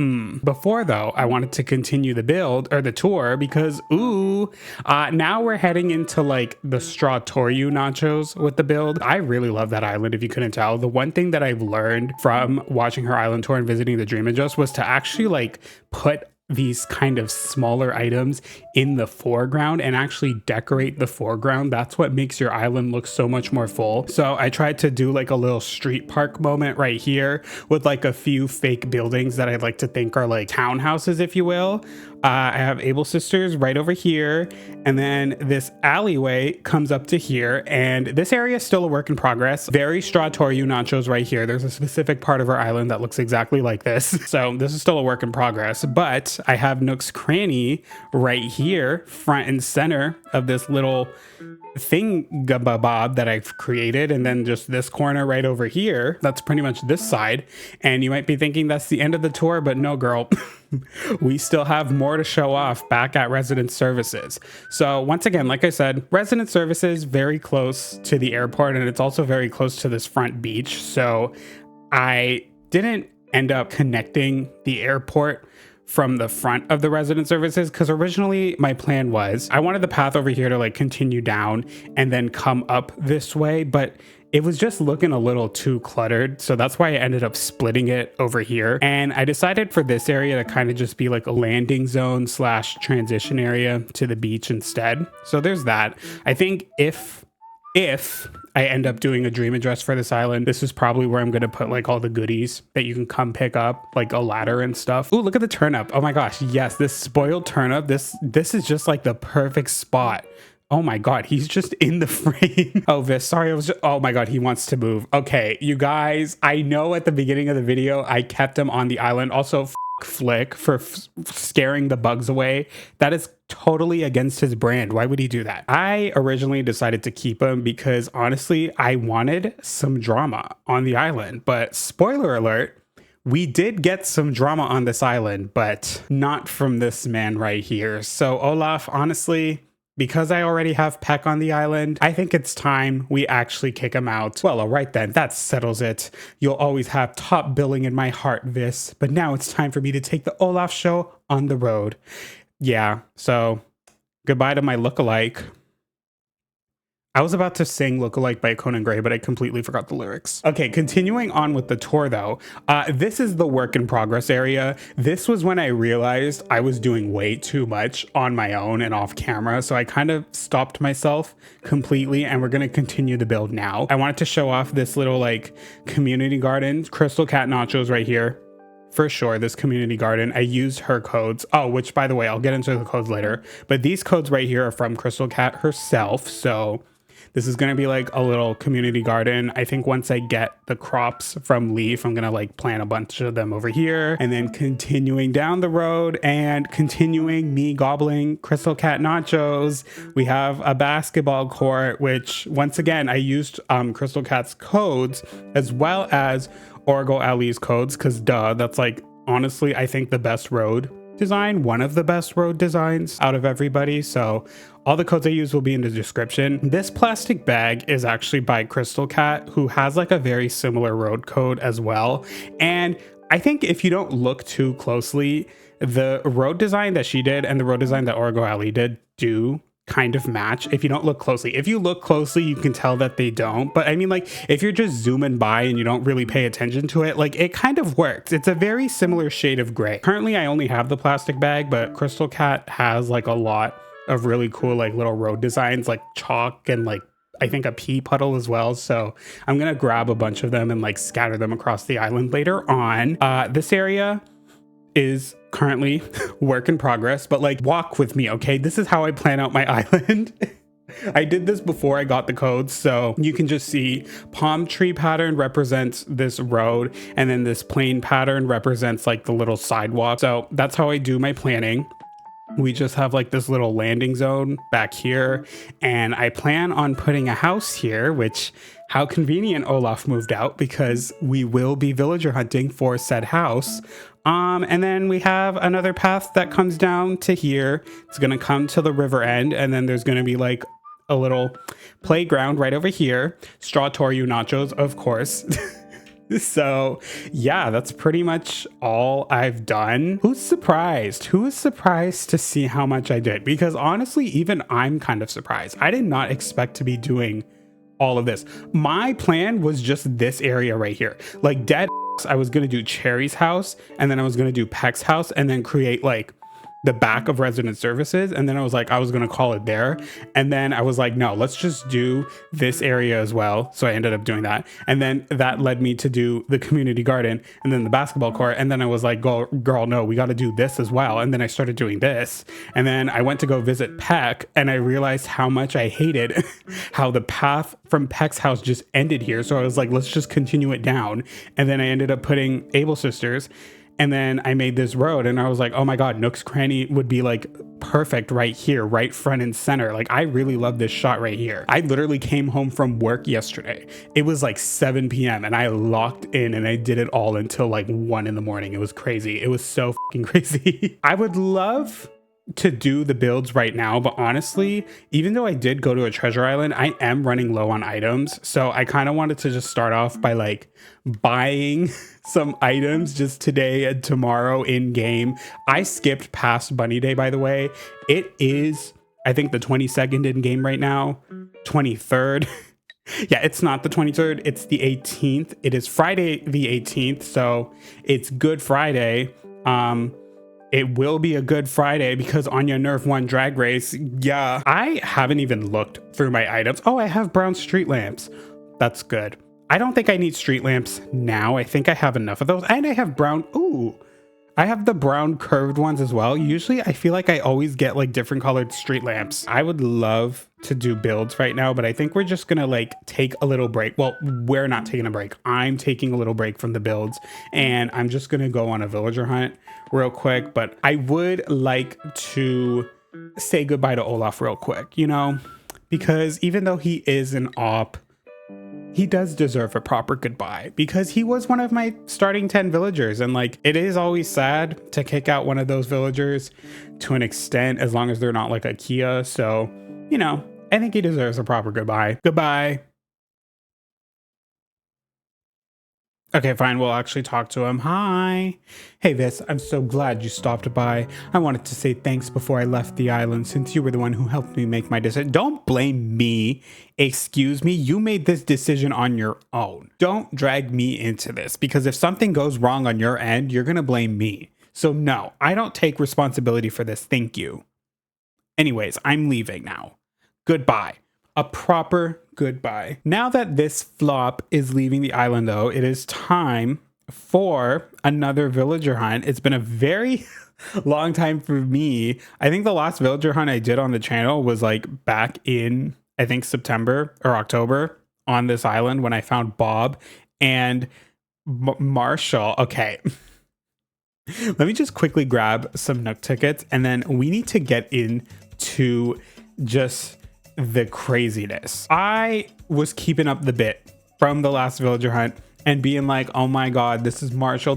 Before though, I wanted to continue the build or the tour because now we're heading into like the straw Toryu nachos with the build. I really love that island, if you couldn't tell. The one thing that I've learned from watching her island tour and visiting the Dream Adjust was to actually like put these kind of smaller items in the foreground and actually decorate the foreground. That's what makes your island look so much more full. So I tried to do like a little street park moment right here with like a few fake buildings that I'd like to think are like townhouses, if you will. I have Able Sisters right over here, and then this alleyway comes up to here, and this area is still a work in progress. Very straw Toryu nachos right here. There's a specific part of our island that looks exactly like this. So this is still a work in progress, but I have Nook's Cranny right here, front and center of this little thing-gabob that I've created, and then just this corner right over here. That's pretty much this side. And you might be thinking that's the end of the tour, but no, girl. We still have more to show off back at Resident Services. So once again, like I said, Resident Services very close to the airport, and it's also very close to this front beach. So I didn't end up connecting the airport from the front of the Resident Services because originally my plan was I wanted the path over here to like continue down and then come up this way, but it was just looking a little too cluttered. So that's why I ended up splitting it over here. And I decided for this area to kind of just be like a landing zone slash transition area to the beach instead. So there's that. I think if I end up doing a dream address for this island, this is probably where I'm going to put like all the goodies that you can come pick up, like a ladder and stuff. Ooh, look at the turnip. Oh my gosh. Yes, this spoiled turnip. This is just like the perfect spot. Oh my God, he's just in the frame. Oh, Vis, sorry, oh my God, he wants to move. Okay, you guys, I know at the beginning of the video, I kept him on the island. Also, Flick for scaring the bugs away. That is totally against his brand. Why would he do that? I originally decided to keep him because honestly, I wanted some drama on the island, but spoiler alert, we did get some drama on this island, but not from this man right here. So Olaf, honestly, because I already have Peck on the island, I think it's time we actually kick him out. Well, all right then, that settles it. You'll always have top billing in my heart, Vis, but now it's time for me to take the Olaf show on the road. Yeah, so goodbye to my lookalike. I was about to sing Lookalike by Conan Gray, but I completely forgot the lyrics. Okay, continuing on with the tour though, this is the work in progress area. This was when I realized I was doing way too much on my own and off camera, so I kind of stopped myself completely, and we're gonna continue the build now. I wanted to show off this little like community garden, Crystal Cat Nachos right here. For sure, this community garden, I used her codes. Oh, which by the way, I'll get into the codes later, but these codes right here are from Crystal Cat herself, so this is going to be like a little community garden. I think once I get the crops from Leaf, I'm going to like plant a bunch of them over here, and then continuing down the road and continuing me gobbling Crystal Cat nachos. We have a basketball court, which once again, I used Crystal Cat's codes as well as Orgo Ali's codes. Cause duh, that's like, honestly, I think the best road design, one of the best road designs out of everybody. So all the codes I use will be in the description. This plastic bag is actually by Crystal Cat, who has like a very similar road code as well. And I think if you don't look too closely, the road design that she did and the road design that Origo Alley did do kind of match if you don't look closely. If you look closely, you can tell that they don't. But I mean, like, if you're just zooming by and you don't really pay attention to it, like, it kind of works. It's a very similar shade of gray. Currently, I only have the plastic bag, but Crystal Cat has like a lot of really cool like little road designs, like chalk and like I think a pea puddle as well. So I'm gonna grab a bunch of them and like scatter them across the island later on. This area is currently work in progress, but like walk with me, okay? This is how I plan out my island. I did this before I got the codes, so you can just see palm tree pattern represents this road, and then this plain pattern represents like the little sidewalk. So that's how I do my planning. We just have like this little landing zone back here, and I plan on putting a house here, which how convenient Olaf moved out because we will be villager hunting for said house. And then we have another path that comes down to here. It's gonna come to the river end, and then there's gonna be like a little playground right over here. Straw Toryu nachos, of course. So yeah, that's pretty much all I've done. Who's surprised? Who is surprised to see how much I did? Because honestly, even I'm kind of surprised. I did not expect to be doing all of this. My plan was just this area right here. Like dead I was gonna do Cherry's house, and then I was gonna do Peck's house, and then create like the back of resident services, and then I was like, I was gonna call it there, and then I was like, no, let's just do this area as well. So I ended up doing that, and then that led me to do the community garden and then the basketball court, and then I was like, girl, no, we got to do this as well. And then I started doing this, and then I went to go visit Peck, and I realized how much I hated how the path from Peck's house just ended here. So I was like, let's just continue it down, and then I ended up putting Able Sisters. And then I made this road, and I was like, oh my God, Nook's Cranny would be like perfect right here, right front and center. Like, I really love this shot right here. I literally came home from work yesterday. It was like 7 p.m. and I locked in and I did it all until like 1 in the morning. It was crazy. It was so fucking crazy. I would love to do the builds right now, but honestly, even though I did go to a treasure island, I am running low on items. So I kind of wanted to just start off by like buying some items just today and tomorrow in game. I skipped past Bunny Day, by the way. It is, I think, the 22nd in game right now, 23rd. Yeah, it's not the 23rd, it's the 18th. It is Friday the 18th, so it's Good Friday. It will be a good Friday because Anya Nerf won Drag Race. Yeah, I haven't even looked through my items. Oh, I have brown street lamps. That's good. I don't think I need street lamps now. I think I have enough of those. And I have brown, ooh, I have the brown curved ones as well. Usually I feel like I always get like different colored street lamps. I would love to do builds right now, but I think we're just gonna like take a little break. Well, we're not taking a break. I'm taking a little break from the builds, and I'm just gonna go on a villager hunt real quick. But I would like to say goodbye to Olaf real quick, you know, because even though he is an op, he does deserve a proper goodbye because he was one of my starting 10 villagers. And like, it is always sad to kick out one of those villagers to an extent, as long as they're not like a Kia. So, you know, I think he deserves a proper goodbye. Goodbye. Okay, fine. We'll actually talk to him. Hi. Hey, Vis, I'm so glad you stopped by. I wanted to say thanks before I left the island, since you were the one who helped me make my decision. Don't blame me. Excuse me. You made this decision on your own. Don't drag me into this, because if something goes wrong on your end, you're going to blame me. So no, I don't take responsibility for this. Thank you. Anyways, I'm leaving now. Goodbye. A proper goodbye. Now that this flop is leaving the island, though, it is time for another villager hunt. It's been a very long time for me. I think the last villager hunt I did on the channel was like back in, I think, September or October on this island when I found Bob and Marshall. Okay. Let me just quickly grab some Nook tickets, and then we need to get into just the craziness. I was keeping up the bit from the last villager hunt and being like, oh my God, this is Marshall,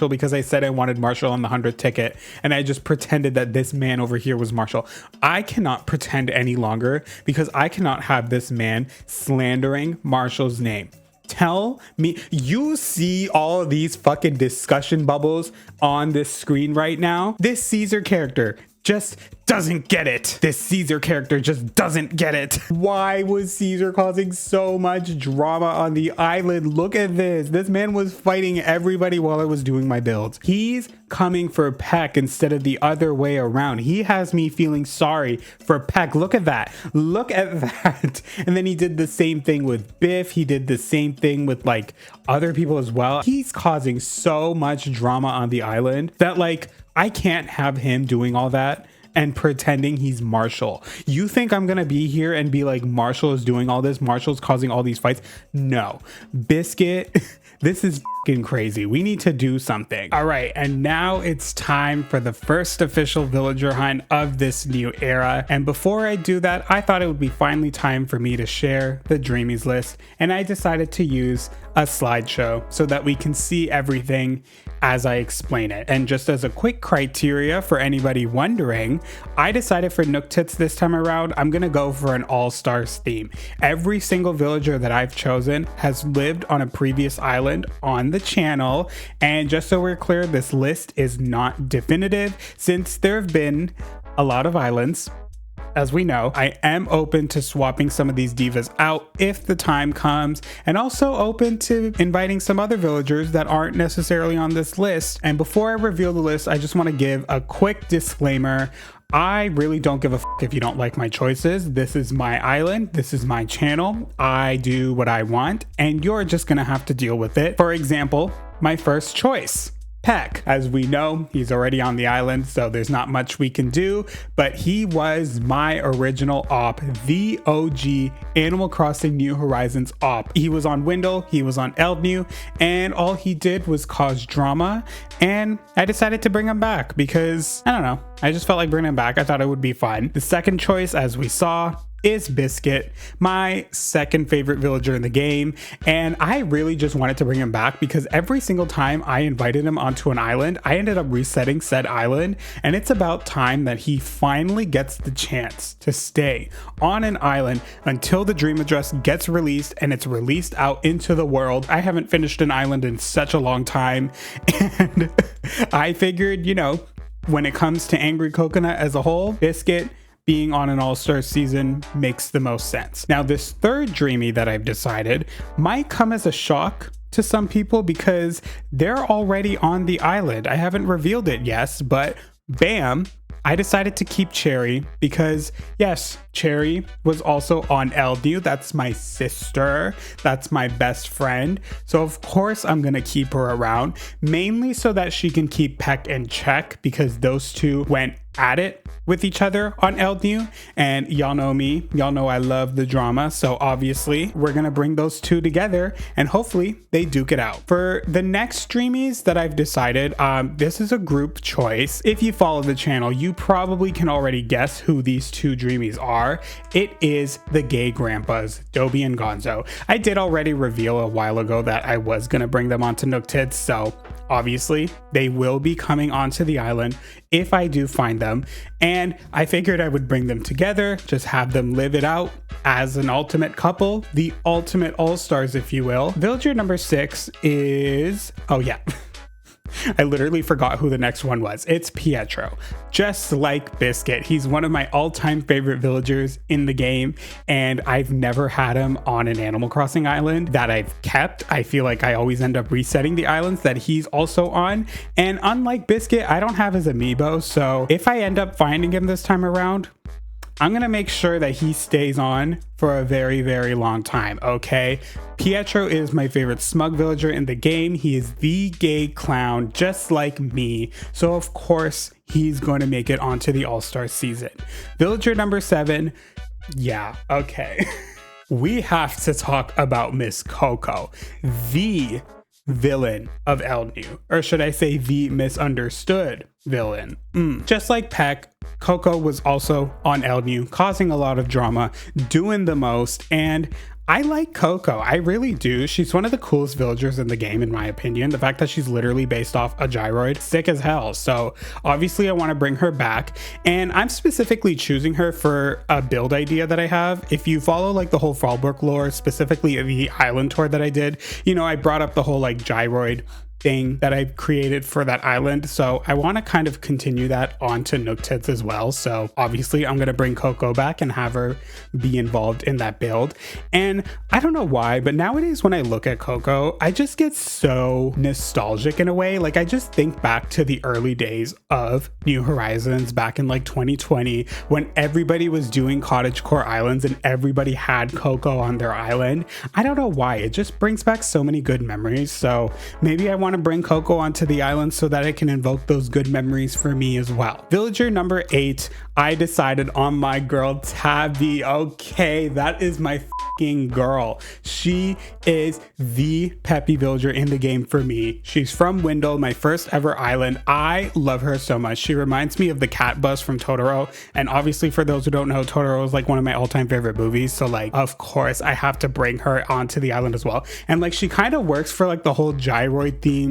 because I said I wanted Marshall on the 100th ticket, and I just pretended that this man over here was Marshall. I cannot pretend any longer, because I cannot have this man slandering Marshall's name, Tell me, you see all these fucking discussion bubbles on this screen right now? This Caesar character just doesn't get it. This Caesar character just doesn't get it. Why was Caesar causing so much drama on the island? Look at this. This man was fighting everybody while I was doing my builds. He's coming for Peck instead of the other way around. He has me feeling sorry for Peck. Look at that. Look at that. And then he did the same thing with Biff. He did the same thing with like other people as well. He's causing so much drama on the island that like I can't have him doing all that and pretending he's Marshall. You think I'm gonna be here and be like, Marshall is doing all this, Marshall's causing all these fights? No. Biscuit, this is fucking crazy. We need to do something. All right, and now it's time for the first official villager hunt of this new era. And before I do that, I thought it would be finally time for me to share the dreamies list. And I decided to use a slideshow so that we can see everything as I explain it. And just as a quick criteria for anybody wondering, I decided for NOOKTITS this time around, I'm gonna go for an all-stars theme. Every single villager that I've chosen has lived on a previous island on the channel. And just so we're clear, this list is not definitive since there have been a lot of islands. As we know, I am open to swapping some of these divas out if the time comes, and also open to inviting some other villagers that aren't necessarily on this list. And before I reveal the list, I just want to give a quick disclaimer. I really don't give a fuck if you don't like my choices. This is my island. This is my channel. I do what I want, and you're just gonna have to deal with it. For example, my first choice, Peck. As we know, he's already on the island, so there's not much we can do, but he was my original op, the OG Animal Crossing New Horizons op. He was on Windle, he was on Eldnew, and all he did was cause drama, and I decided to bring him back because, I don't know, I just felt like bringing him back. I thought it would be fun. The second choice, as we saw, is Biscuit, my second favorite villager in the game. And I really just wanted to bring him back because every single time I invited him onto an island, I ended up resetting said island. And it's about time that he finally gets the chance to stay on an island until the dream address gets released and it's released out into the world. I haven't finished an island in such a long time. And I figured, you know, when it comes to Angry Coconut as a whole, Biscuit being on an all-star season makes the most sense. Now, this third dreamy that I've decided might come as a shock to some people because they're already on the island. I haven't revealed it, yes, but bam, I decided to keep Cherry because yes, Cherry was also on Eldnew. That's my sister. That's my best friend. So of course I'm gonna keep her around, mainly so that she can keep Peck in check because those two went at it with each other on Eldnew, and y'all know me, y'all know I love the drama, so obviously we're gonna bring those two together and hopefully they duke it out. For the next dreamies that I've decided, this is a group choice. If you follow the channel, you probably can already guess who these two dreamies are. It is the gay grandpas, Dobby and Gonzo. I did already reveal a while ago that I was gonna bring them onto NOOKTITS, so obviously they will be coming onto the island if I do find them, and I figured I would bring them together, just have them live it out as an ultimate couple, the ultimate all-stars, if you will. Villager number 6 is, oh yeah, I literally forgot who the next one was. It's Pietro. Just like Biscuit, he's one of my all-time favorite villagers in the game, and I've never had him on an Animal Crossing island that I've kept. I feel like I always end up resetting the islands that he's also on, and unlike Biscuit, I don't have his amiibo, so if I end up finding him this time around, I'm gonna make sure that he stays on for a very, very long time, okay? Pietro is my favorite smug villager in the game. He is the gay clown, just like me. So of course, he's going to make it onto the All-Star season. Villager number 7, yeah, okay. We have to talk about Miss Coco, the villain of Eldnew, or should I say the misunderstood villain. Just like Peck, Coco was also on Elnu, causing a lot of drama, doing the most, and I like Coco. I really do. She's one of the coolest villagers in the game, in my opinion. The fact that she's literally based off a gyroid, sick as hell. So obviously I want to bring her back, and I'm specifically choosing her for a build idea that I have. If you follow like the whole Fallbrook lore, specifically the island tour that I did, you know, I brought up the whole like gyroid thing that I created for that island. So I want to kind of continue that onto Nooktits as well. So obviously I'm going to bring Coco back and have her be involved in that build. And I don't know why, but nowadays when I look at Coco, I just get so nostalgic in a way. Like I just think back to the early days of New Horizons back in like 2020 when everybody was doing cottagecore islands and everybody had Coco on their island. I don't know why. It just brings back so many good memories. So maybe I want to bring Coco onto the island so that it can invoke those good memories for me as well. Villager number 8, I decided on my girl Tabby. Okay, that is my fucking girl. She is the peppy villager in the game for me. She's from Windle, my first ever island. I love her so much. She reminds me of the cat bus from Totoro, and obviously for those who don't know, Totoro is like one of my all-time favorite movies, so like of course I have to bring her onto the island as well. And like she kind of works for like the whole gyroid theme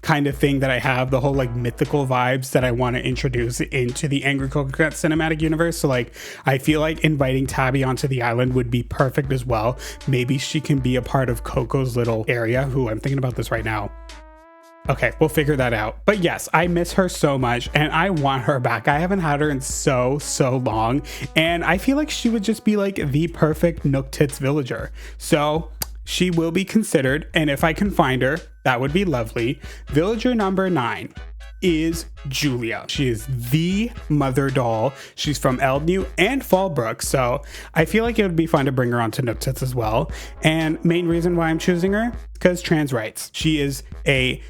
kind of thing that I have, the whole like mythical vibes that I want to introduce into the Angry Coconut cinematic universe. So like I feel like inviting Tabby onto the island would be perfect as well. Maybe she can be a part of Coco's little area. Who, I'm thinking about this right now. Okay, we'll figure that out. But yes, I miss her so much and I want her back. I haven't had her in so long, and I feel like she would just be like the perfect Nooktits villager. So she will be considered, and if I can find her, that would be lovely. Villager number 9 is Julia. She is the mother doll. She's from Eldnew and Fallbrook, so I feel like it would be fun to bring her onto Nooktits as well. And main reason why I'm choosing her, because trans rights. She is a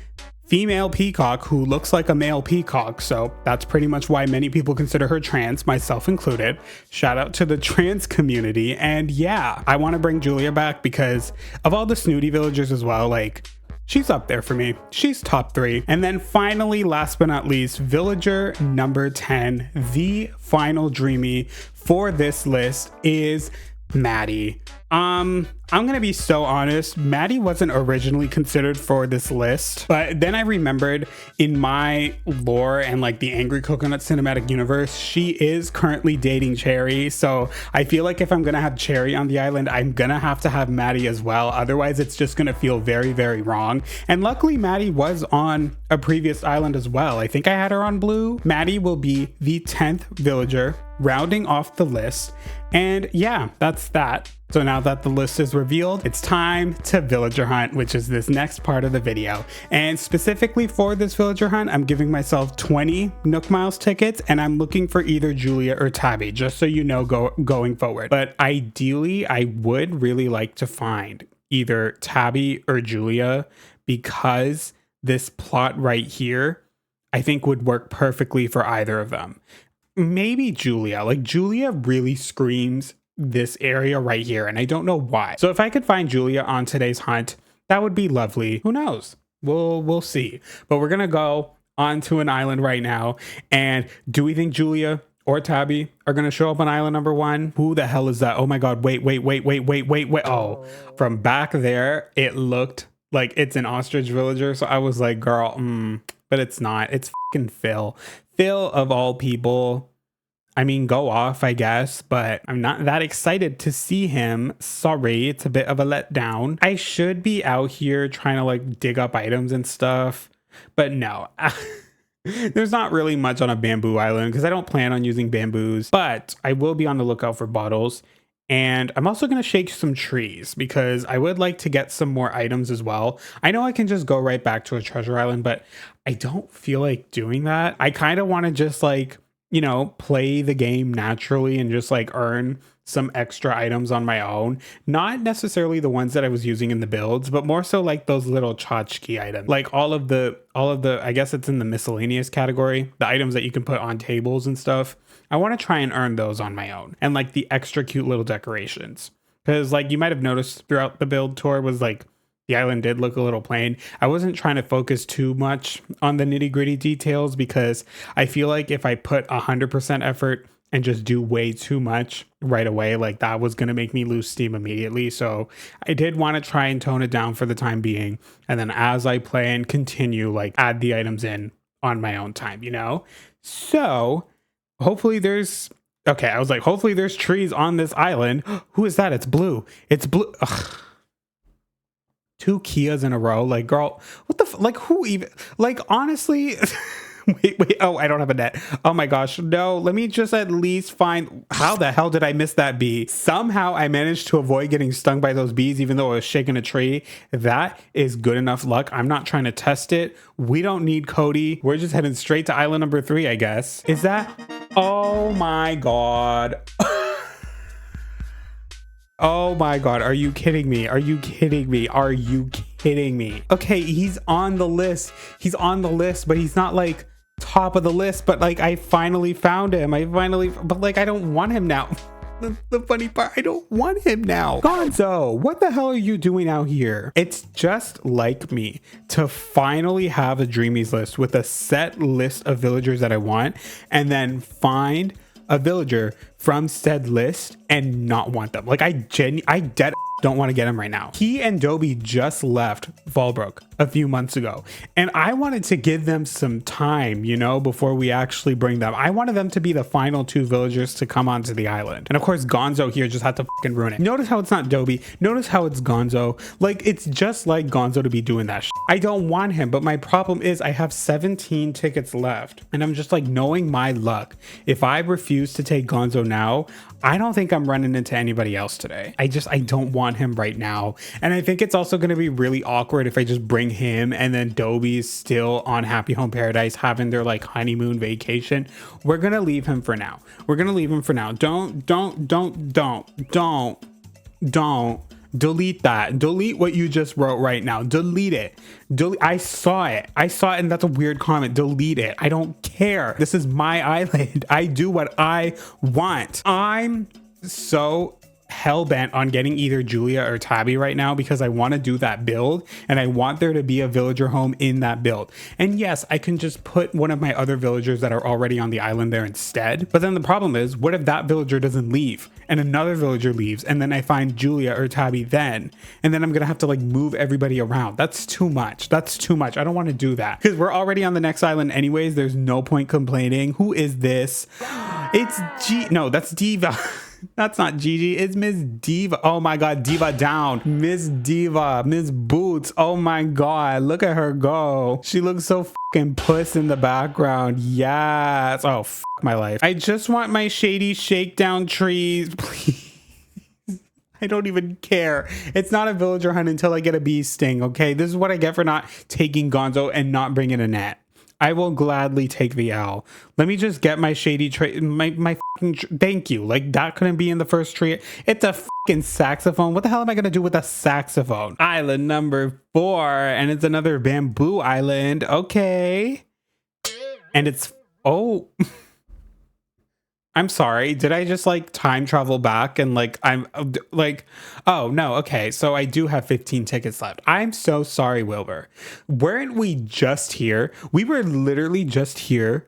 female peacock who looks like a male peacock, so that's pretty much why many people consider her trans, myself included. Shout out to the trans community. And yeah, I want to bring Julia back because of all the snooty villagers as well. Like, she's up there for me. She's top 3. And then finally, last but not least, villager number 10, the final dreamy for this list is Maddie. I'm gonna be so honest, Maddie wasn't originally considered for this list, but then I remembered in my lore and like the Angry Coconut cinematic universe, she is currently dating Cherry, so I feel like if I'm gonna have Cherry on the island, I'm gonna have to have Maddie as well. Otherwise it's just gonna feel very wrong. And luckily Maddie was on a previous island as well. I think I had her on Blue. Maddie will be the 10th villager, rounding off the list. And yeah, that's that. So now that the list is revealed, it's time to villager hunt, which is this next part of the video. And specifically for this villager hunt, I'm giving myself 20 Nook Miles tickets, and I'm looking for either Julia or Tabby, just so you know going forward. But ideally, I would really like to find either Tabby or Julia, because this plot right here, I think would work perfectly for either of them. Maybe Julia. Like, Julia really screams this area right here, and I don't know why. So if I could find Julia on today's hunt, that would be lovely. Who knows? We'll see. But we're gonna go onto an island right now. And do we think Julia or Tabby are gonna show up on island number 1? Who the hell is that? Oh my god, wait. Oh, from back there, it looked like it's an ostrich villager. So I was like, girl, but it's not. It's fucking Phil. Phil of all people. I mean, go off, I guess, but I'm not that excited to see him. Sorry, it's a bit of a letdown. I should be out here trying to like dig up items and stuff, but no. There's not really much on a bamboo island because I don't plan on using bamboos, but I will be on the lookout for bottles. And I'm also going to shake some trees because I would like to get some more items as well. I know I can just go right back to a treasure island, but I don't feel like doing that. I kind of want to just like, you know, play the game naturally and just like earn some extra items on my own. Not necessarily the ones that I was using in the builds, but more so like those little tchotchke items. Like all of the, I guess it's in the miscellaneous category, the items that you can put on tables and stuff. I want to try and earn those on my own. And like the extra cute little decorations. Because like you might have noticed throughout the build tour was like The island did look a little plain. I wasn't trying to focus too much on the nitty gritty details because I feel like if I put 100% effort and just do way too much right away, like that was going to make me lose steam immediately. So I did want to try and tone it down for the time being. And then as I play and continue, like add the items in on my own time, you know? So hopefully there's, okay, I was like, hopefully there's trees on this island. Who is that? It's blue. It's blue. Ugh. 2 Kias in a row. Like, girl, what the, like, who even, like, honestly, wait. Oh, I don't have a net. Oh my gosh. No, let me just at least find, how the hell did I miss that bee? Somehow I managed to avoid getting stung by those bees, even though I was shaking a tree. That is good enough luck. I'm not trying to test it. We don't need Cody. We're just heading straight to island number 3, I guess. Is that, oh my God. Oh my God, are you kidding me? Are you kidding me? Are you kidding me? Okay, he's on the list. He's on the list, but he's not like top of the list, but like I finally found him. But like I don't want him now. The funny part, I don't want him now. Gonzo, what the hell are you doing out here? It's just like me to finally have a dreamies list with a set list of villagers that I want and then find a villager from said list and not want them. Like I dead don't want to get him right now. He and Dobie just left Fallbrook a few months ago and I wanted to give them some time, you know, before we actually bring them. I wanted them to be the final 2 villagers to come onto the island. And of course Gonzo here just had to fucking ruin it. Notice how it's not Dobie. Notice how it's Gonzo. Like it's just like Gonzo to be doing that shit. I don't want him, but my problem is I have 17 tickets left and I'm just like, knowing my luck, if I refuse to take Gonzo now, I don't think I'm running into anybody else today. I don't want him right now. And I think it's also going to be really awkward if I just bring him and then Dobie's still on Happy Home Paradise having their like honeymoon vacation. We're going to leave him for now. We're going to leave him for now. Don't delete that. Delete what you just wrote right now. Delete it. I saw it and that's a weird comment. Delete it. I don't care. This is my island. I do what I want. I'm so hell-bent on getting either Julia or Tabby right now because I want to do that build and I want there to be a villager home in that build. And yes, I can just put one of my other villagers that are already on the island there instead. But then the problem is, what if that villager doesn't leave and another villager leaves and then I find Julia or Tabby then? And then I'm going to have to like move everybody around. That's too much. That's too much. I don't want to do that because we're already on the next island anyways. There's no point complaining. Who is this? It's no, that's Diva. That's not Gigi, it's Miss Diva. Oh my God, Diva down. Miss Diva, Miss Boots. Oh my God, look at her go. She looks so fucking puss in the background. Yes. Oh, fuck my life. I just want my shady shakedown trees, please. I don't even care. It's not a villager hunt until I get a bee sting, okay? This is what I get for not taking Gonzo and not bringing a net. I will gladly take the L. Let me just get my shady tree. My fucking thank you. Like that couldn't be in the first tree. It's a fucking saxophone. What the hell am I gonna do with a saxophone? Island number 4, and it's another bamboo island. Okay, and it's oh. I'm sorry, did I just like time travel back and like I'm like, oh no, okay, so I do have 15 tickets left. I'm so sorry, Wilbur. Weren't we just here? We were literally just here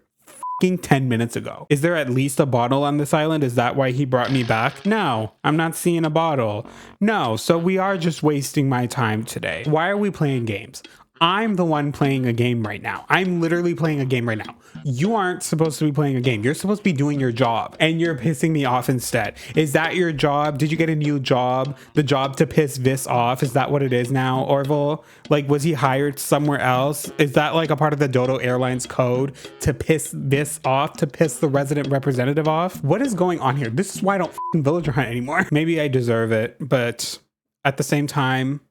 10 minutes ago. Is there at least a bottle on this island? Is that why he brought me back? No, I'm not seeing a bottle. No, so we are just wasting my time today. Why are we playing games? I'm the one playing a game right now. I'm literally playing a game right now. You aren't supposed to be playing a game. You're supposed to be doing your job and you're pissing me off instead. Is that your job? Did you get a new job? The job to piss Vis off? Is that what it is now, Orville? Like, was he hired somewhere else? Is that like a part of the Dodo Airlines code to piss Vis off, to piss the resident representative off? What is going on here? This is why I don't fucking villager hunt anymore. Maybe I deserve it, but at the same time,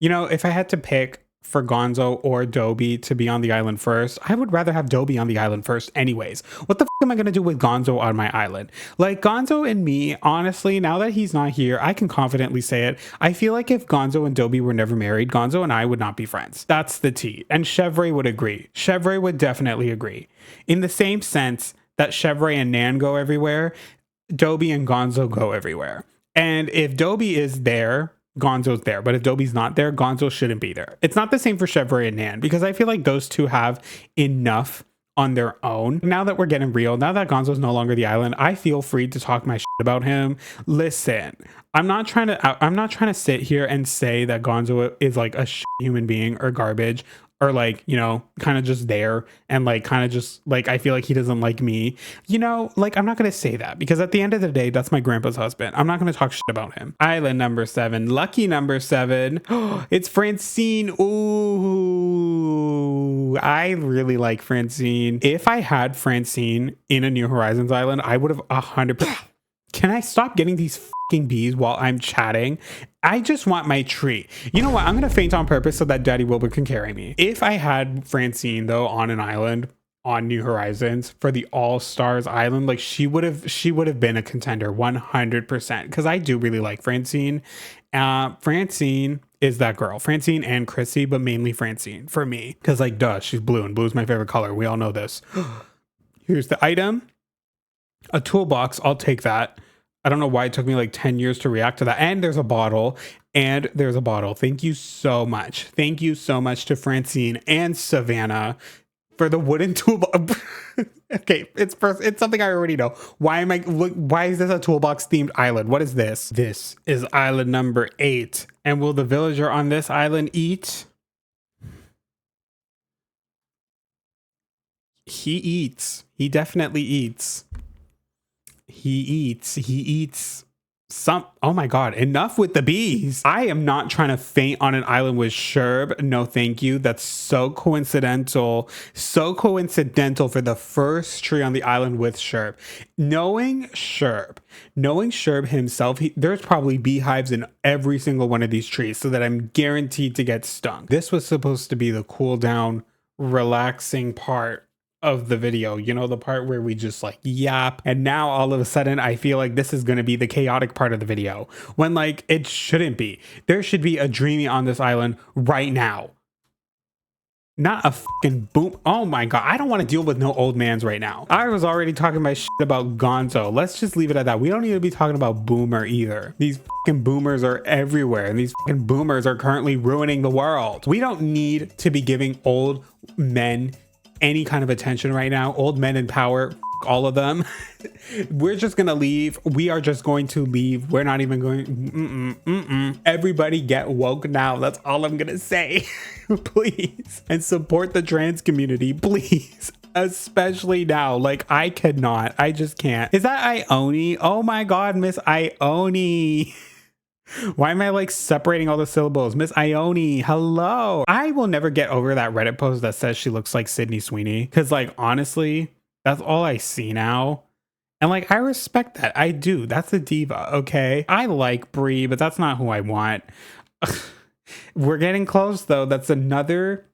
you know, if I had to pick for Gonzo or Dobie to be on the island first, I would rather have Dobie on the island first anyways. What the f am I gonna do with Gonzo on my island? Like, Gonzo and me, honestly, now that he's not here, I can confidently say it. I feel like if Gonzo and Dobie were never married, Gonzo and I would not be friends. That's the tea. And Chevrolet would agree. Chevrolet would definitely agree. In the same sense that Chevrolet and Nan go everywhere, Dobie and Gonzo go everywhere. And if Dobie is there, Gonzo's there. But if Dobby's not there, Gonzo shouldn't be there. It's not the same for Chevrolet and Nan, because I feel like those two have enough on their own. Now that we're getting real, now that Gonzo's no longer the island, I feel free to talk my shit about him. Listen, I'm not trying to sit here and say that Gonzo is like a shit human being or garbage, or like, you know, kind of just there and like kind of just like, I feel like he doesn't like me, you know, like I'm not going to say that, because at the end of the day, that's my grandpa's husband. I'm not going to talk shit about him. Island number 7, lucky number 7. It's Francine. Ooh, I really like Francine. If I had Francine in a New Horizons island, I would have 100%. Can I stop getting these fucking bees while I'm chatting? I just want my treat. You know what? I'm going to faint on purpose so that Daddy Wilbur can carry me. If I had Francine, though, on an island on New Horizons for the All-Stars Island, like she would have been a contender 100%, because I do really like Francine. Francine is that girl. Francine and Chrissy, but mainly Francine for me, because like, duh, she's blue, and blue is my favorite color. We all know this. Here's the item. A toolbox. I'll take that. I don't know why it took me like 10 years to react to that. And there's a bottle. And there's a bottle. Thank you so much. Thank you so much to Francine and Savannah for the wooden toolbox. Okay, it's something I already know. Why is this a toolbox themed island? What is this? This is island number 8. And will the villager on this island eat? He eats. He definitely eats. He eats some. Oh my God, enough with the bees. I am not trying to faint on an island with Sherb. No, thank you. That's so coincidental. So coincidental for the first tree on the island with Sherb. Knowing Sherb himself, there's probably beehives in every single one of these trees, so that I'm guaranteed to get stung. This was supposed to be the cool down, relaxing part of the video, you know, the part where we just like yap, and now all of a sudden I feel like this is going to be the chaotic part of the video, when like it shouldn't be. There should be a dreamy on this island right now, not a fucking boom. Oh my God, I don't want to deal with no old mans right now. I was already talking my shit about Gonzo. Let's just leave it at that. We don't need to be talking about Boomer either. These fucking boomers are everywhere, and these fucking boomers are currently ruining the world. We don't need to be giving old men any kind of attention right now. Old men in power, all of them. We're just gonna leave. We are just going to leave. We're not even going. Everybody get woke now. That's all I'm gonna say. Please. And support the trans community, please. Especially now. Like, I cannot. I just can't. Is that Ione? Oh my God, Miss Ione. Why am I like separating all the syllables? Miss Ione, hello. I will never get over that Reddit post that says she looks like Sydney Sweeney. Because like, honestly, that's all I see now. And like, I respect that. I do. That's a diva, okay? I like Brie, but that's not who I want. We're getting close though. That's another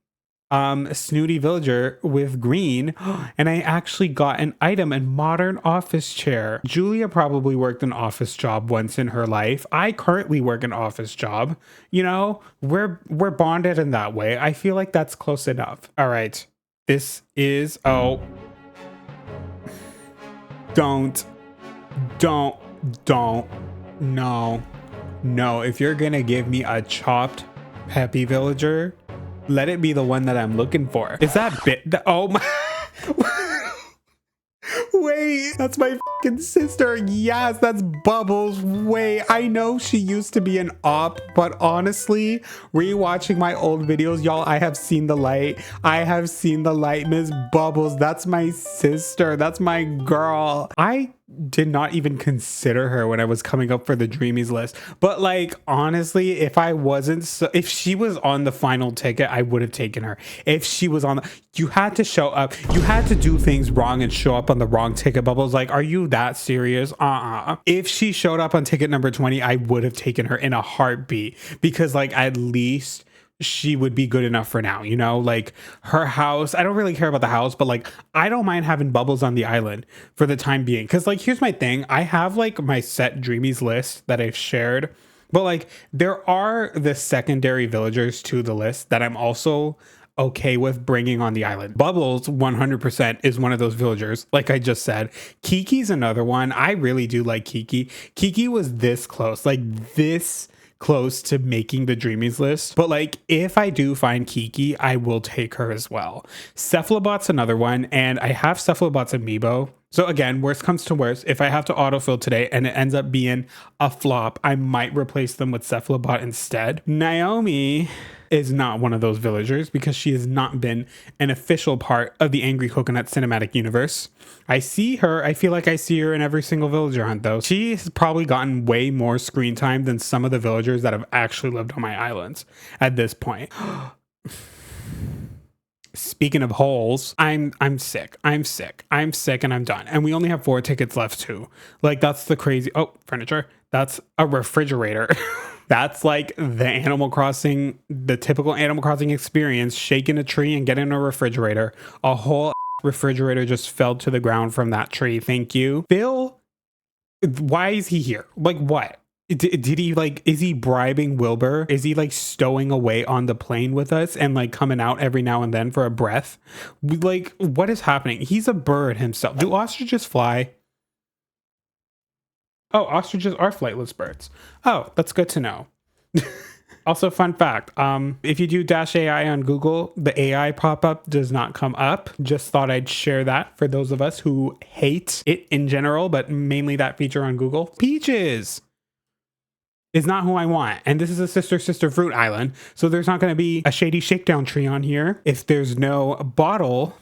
snooty villager with green, and I actually got an item, a modern office chair. Julia probably worked an office job once in her life. I currently work an office job. You know, we're bonded in that way. I feel like that's close enough. All right, this is don't. No, if you're gonna give me a chopped peppy villager, let it be the one that I'm looking for. Is that oh my wait, that's my fucking sister. Yes, that's Bubbles. Wait, I know she used to be an op, but honestly, rewatching my old videos, y'all, I have seen the light. I have seen the light, Miss Bubbles. That's my sister. That's my girl. I did not even consider her when I was coming up for the Dreamies list. But like, honestly, if she was on the final ticket, I would have taken her. If she was on you had to show up. You had to do things wrong and show up on the wrong ticket. Bubbles, like, are you that serious? If she showed up on ticket number 20, I would have taken her in a heartbeat, because like, at least she would be good enough for now, you know, like her house. I don't really care about the house, but like, I don't mind having Bubbles on the island for the time being. Cause like, here's my thing. I have like my set Dreamies list that I've shared, but like, there are the secondary villagers to the list that I'm also okay with bringing on the island. Bubbles 100% is one of those villagers, like I just said. Kiki's another one. I really do like Kiki. Kiki was this close, like this close to making the dreamies list, but like if I do find Kiki, I will take her as well. Cephalobot's another one, and I have Cephalobot's amiibo. So again, worst comes to worst, if I have to autofill today and it ends up being a flop, I might replace them with Cephalobot instead. Naomi is not one of those villagers because she has not been an official part of the Angry Coconut cinematic universe. I see her, I feel like I see her in every single villager hunt though. She's probably gotten way more screen time than some of the villagers that have actually lived on my islands at this point. Speaking of holes, I'm sick and I'm done. And we only have 4 tickets left too. Like that's the crazy, oh, furniture. That's a refrigerator. That's like the Animal Crossing, the typical Animal Crossing experience, shaking a tree and getting a refrigerator. A whole refrigerator just fell to the ground from that tree. Thank you. Phil, why is he here? Like what? Did he like, is he bribing Wilbur? Is he like stowing away on the plane with us and like coming out every now and then for a breath? Like what is happening? He's a bird himself. Do ostriches fly? Oh, ostriches are flightless birds. Oh, that's good to know. Also, fun fact, if you do -AI on Google, the AI pop-up does not come up. Just thought I'd share that for those of us who hate it in general, but mainly that feature on Google. Peaches is not who I want. And this is a sister fruit island. So there's not going to be a shady shakedown tree on here. If there's no bottle,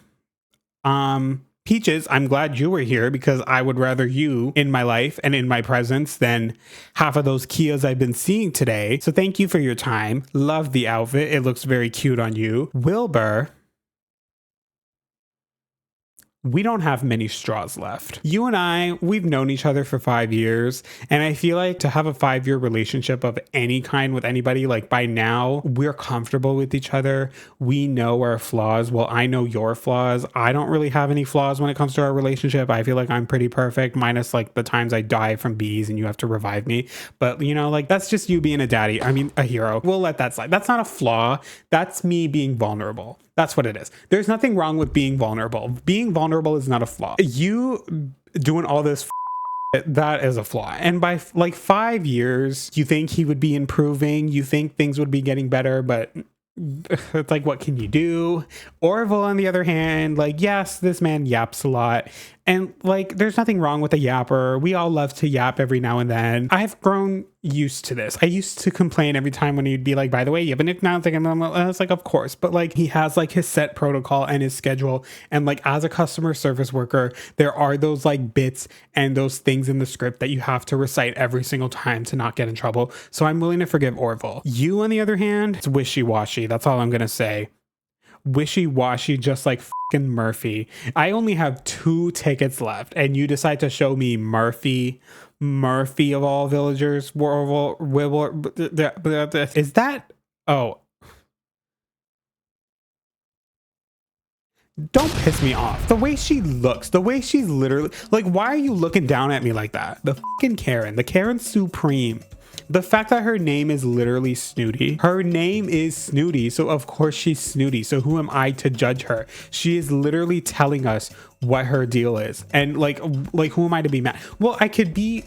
Peaches, I'm glad you were here because I would rather you in my life and in my presence than half of those Kias I've been seeing today. So thank you for your time. Love the outfit. It looks very cute on you. Wilbur, we don't have many straws left. You and I, we've known each other for 5 years. And I feel like to have a 5-year relationship of any kind with anybody, like by now, we're comfortable with each other. We know our flaws. Well, I know your flaws. I don't really have any flaws when it comes to our relationship. I feel like I'm pretty perfect, minus like the times I die from bees and you have to revive me. But you know, like that's just you being a daddy. I mean, a hero. We'll let that slide. That's not a flaw. That's me being vulnerable. That's what it is. There's nothing wrong with being vulnerable. Being vulnerable is not a flaw. You doing all this that is a flaw. And by like 5 years, you think he would be improving. You think things would be getting better, but it's like, what can you do? Orville, on the other hand, like, yes, this man yaps a lot. And like, there's nothing wrong with a yapper. We all love to yap every now and then. I've grown used to this. I used to complain every time when he'd be like, by the way, you have a nickname. And it's like, of course. But like, he has like his set protocol and his schedule. And like, as a customer service worker, there are those like bits and those things in the script that you have to recite every single time to not get in trouble. So I'm willing to forgive Orville. You, on the other hand, it's wishy-washy. That's all I'm going to say. Wishy-washy, just like fucking Murphy. I only have 2 tickets left and you decide to show me Murphy of all villagers. Is that, oh, don't piss me off. The way she looks, the way she's literally like, why are you looking down at me like that? The fucking Karen, the Karen Supreme. The fact that her name is literally Snooty. Her name is Snooty, so of course she's Snooty. So who am I to judge her? She is literally telling us what her deal is. And like who am I to be mad? Well, I could be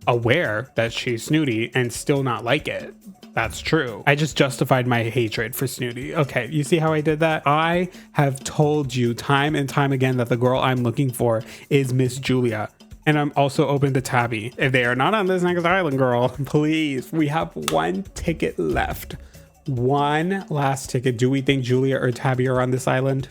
aware that she's Snooty and still not like it. That's true. I just justified my hatred for Snooty. Okay, you see how I did that? I have told you time and time again that the girl I'm looking for is Miss Julia. And I'm also open to Tabby. If they are not on this next island, girl, please. We have 1 ticket left. 1 last ticket. Do we think Julia or Tabby are on this island?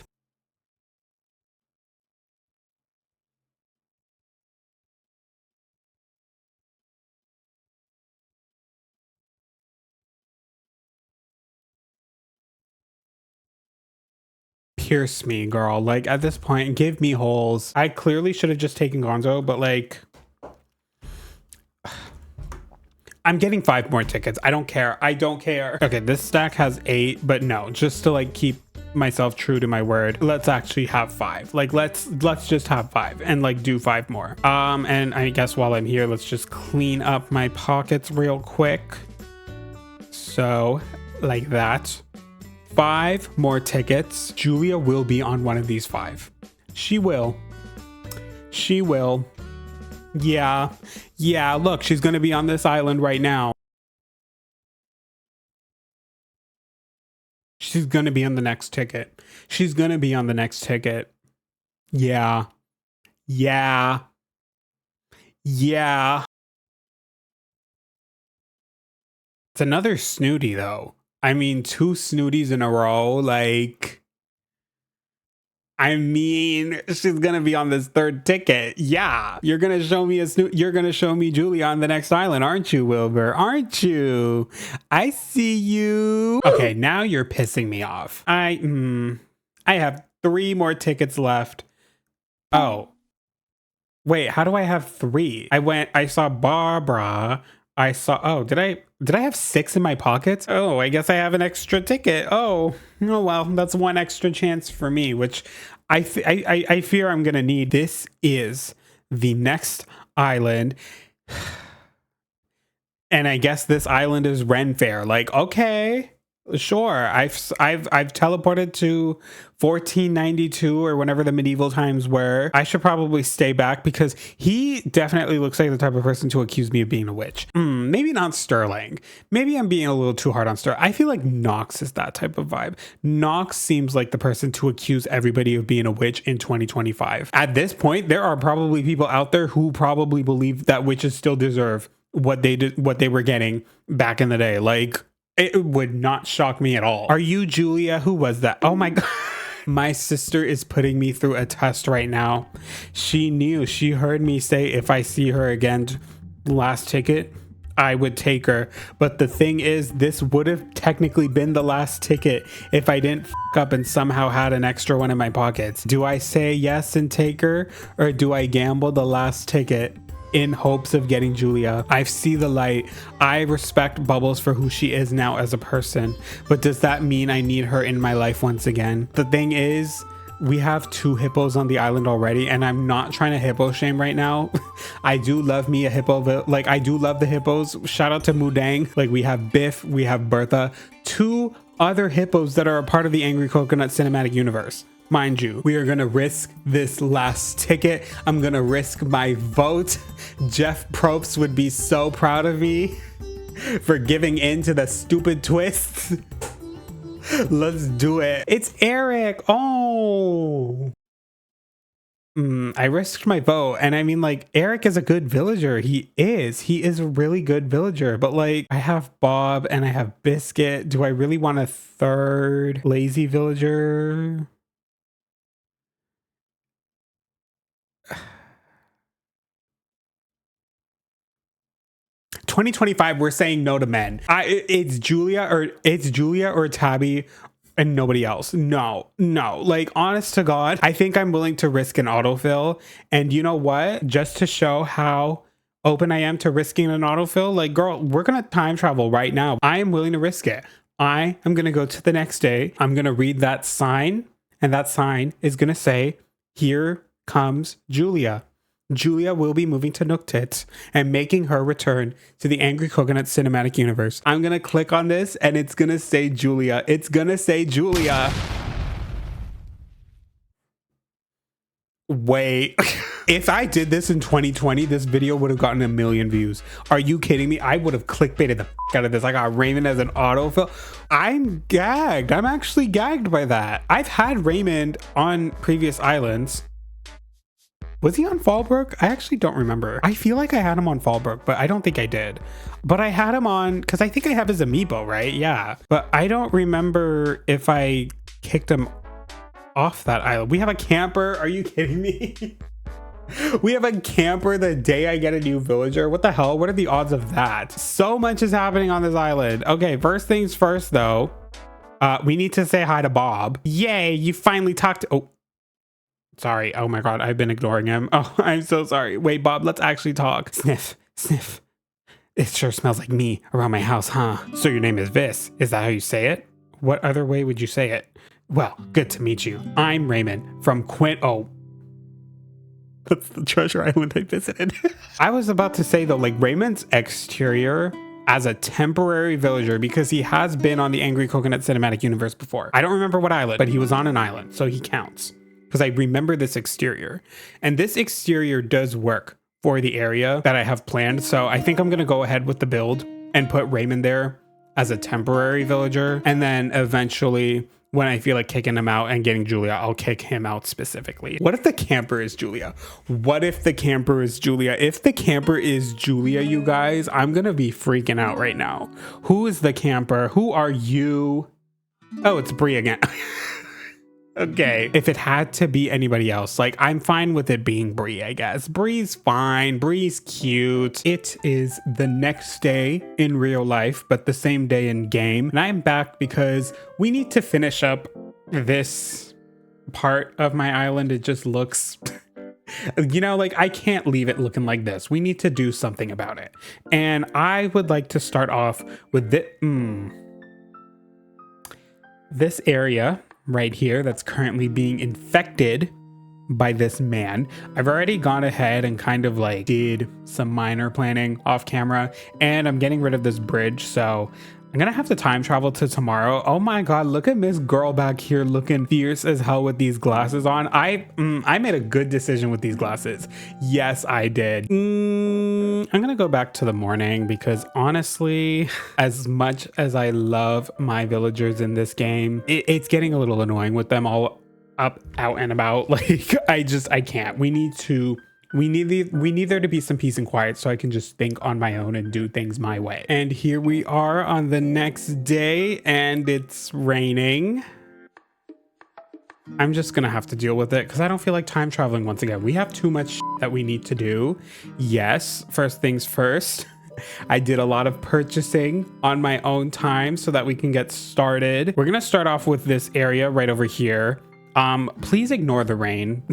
Pierce me, girl. Like at this point, give me holes. I clearly should have just taken Gonzo, but like, I'm getting 5 more tickets. I don't care. I don't care. Okay, this stack has 8, but no, just to like keep myself true to my word, let's actually have 5. Like let's just have 5 and like do 5 more. And I guess while I'm here, let's just clean up my pockets real quick. So like that. 5 more tickets. Julia will be on one of these 5. She will. She will. Yeah. Yeah, look, she's gonna be on this island right now. She's gonna be on the next ticket. She's gonna be on the next ticket. Yeah. Yeah. Yeah. It's another snooty though. I mean, 2 snooties in a row. Like, I mean, she's gonna be on this 3rd ticket. Yeah, you're gonna show me you're gonna show me Julia on the next island, aren't you, Wilbur? Aren't you? I see you. Okay, now you're pissing me off. I have 3 more tickets left. Oh, wait, how do I have 3? I saw Barbara. Oh, did I have 6 in my pockets? Oh, I guess I have an extra ticket. Oh well, that's 1 extra chance for me, which I fear I'm gonna need. This is the next island. And I guess this island is Ren Fair. Like, okay, sure. I've teleported to 1492 or whenever the medieval times were. I should probably stay back because he definitely looks like the type of person to accuse me of being a witch. Maybe not Sterling. Maybe I'm being a little too hard on Sterling. I feel like Nox is that type of vibe. Nox seems like the person to accuse everybody of being a witch in 2025. At this point, there are probably people out there who probably believe that witches still deserve what they were getting back in the day. Like, it would not shock me at all. Are you Julia? Who was that? Oh my God. My sister is putting me through a test right now. She heard me say if I see her again, last ticket, I would take her. But the thing is, this would have technically been the last ticket if I didn't f up and somehow had an extra one in my pockets. Do I say yes and take her, or do I gamble the last ticket in hopes of getting Julia? I see the light. I respect Bubbles for who she is now as a person, but does that mean I need her in my life once again? The thing is, we have 2 hippos on the island already, and I'm not trying to hippo shame right now. I do love me a hippo. Like, I do love the hippos. Shout out to Mudang. Like, we have Biff, we have Bertha, 2 other hippos that are a part of the Angry Coconut cinematic universe. Mind you, we are gonna risk this last ticket. I'm gonna risk my vote. Jeff Probst would be so proud of me for giving in to the stupid twists. Let's do it. It's Eric. Oh. I risked my vote. And I mean, like, Eric is a good villager. He is a really good villager. But like, I have Bob and I have Biscuit. Do I really want a 3rd lazy villager? 2025, we're saying no to men. It's Julia or Tabby and nobody else. No. Like, honest to God, I think I'm willing to risk an autofill. And you know what? Just to show how open I am to risking an autofill, like, girl, we're gonna time travel right now. I am willing to risk it. I am gonna go to the next day. I'm gonna read that sign, and that sign is gonna say, "Here comes Julia." Julia will be moving to NOOKTITS and making her return to the Angry Coconut cinematic universe. I'm gonna click on this and it's gonna say Julia. It's gonna say Julia. Wait. If I did this in 2020, this video would have gotten 1 million views. Are you kidding me? I would have clickbaited the f out of this. I got Raymond as an autofill. I'm gagged. I'm actually gagged by that. I've had Raymond on previous islands. Was he on Fallbrook? I actually don't remember. I feel like I had him on Fallbrook, but I don't think I did. But I had him on, because I think I have his amiibo, right? Yeah. But I don't remember if I kicked him off that island. We have a camper. Are you kidding me? We have a camper the day I get a new villager. What the hell? What are the odds of that? So much is happening on this island. Okay, first things first, though. We need to say hi to Bob. Yay, you finally talked to... Oh. Sorry. Oh my God, I've been ignoring him. Oh, I'm so sorry. Wait, Bob, let's actually talk. Sniff, sniff. It sure smells like me around my house, huh? So your name is Vis. Is that how you say it? What other way would you say it? Well, good to meet you. I'm Raymond from Oh. That's the treasure island I visited. I was about to say though, like, Raymond's exterior as a temporary villager, because he has been on the Angry Coconut cinematic universe before. I don't remember what island, but he was on an island, so he counts. Because I remember this exterior. And this exterior does work for the area that I have planned. So I think I'm going to go ahead with the build and put Raymond there as a temporary villager. And then eventually when I feel like kicking him out and getting Julia, I'll kick him out specifically. What if the camper is Julia? What if the camper is Julia? If the camper is Julia, you guys, I'm gonna be freaking out right now. Who is the camper? Who are you? Oh, it's Bree again. Okay, if it had to be anybody else, like I'm fine with it being Bree, I guess. Bree's fine, Bree's cute. It is the next day in real life, but the same day in game. And I'm back because we need to finish up this part of my island. It just looks, you know, like I can't leave it looking like this. We need to do something about it. And I would like to start off with this area right here that's currently being infected by this man. I've already gone ahead and kind of like did some minor planning off camera, and I'm getting rid of this bridge, so I'm gonna have to time travel to tomorrow. Oh my god, look at Miss Girl back here looking fierce as hell with these glasses on. I made a good decision with these glasses. Yes, I did. I'm gonna go back to the morning because honestly, as much as I love my villagers in this game, it's getting a little annoying with them all up, out and about. Like I can't. We need there to be some peace and quiet so I can just think on my own and do things my way. And here we are on the next day and it's raining. I'm just gonna have to deal with it because I don't feel like time traveling once again. We have too much that we need to do. Yes, first things first. I did a lot of purchasing on my own time so that we can get started. We're gonna start off with this area right over here. Please ignore the rain.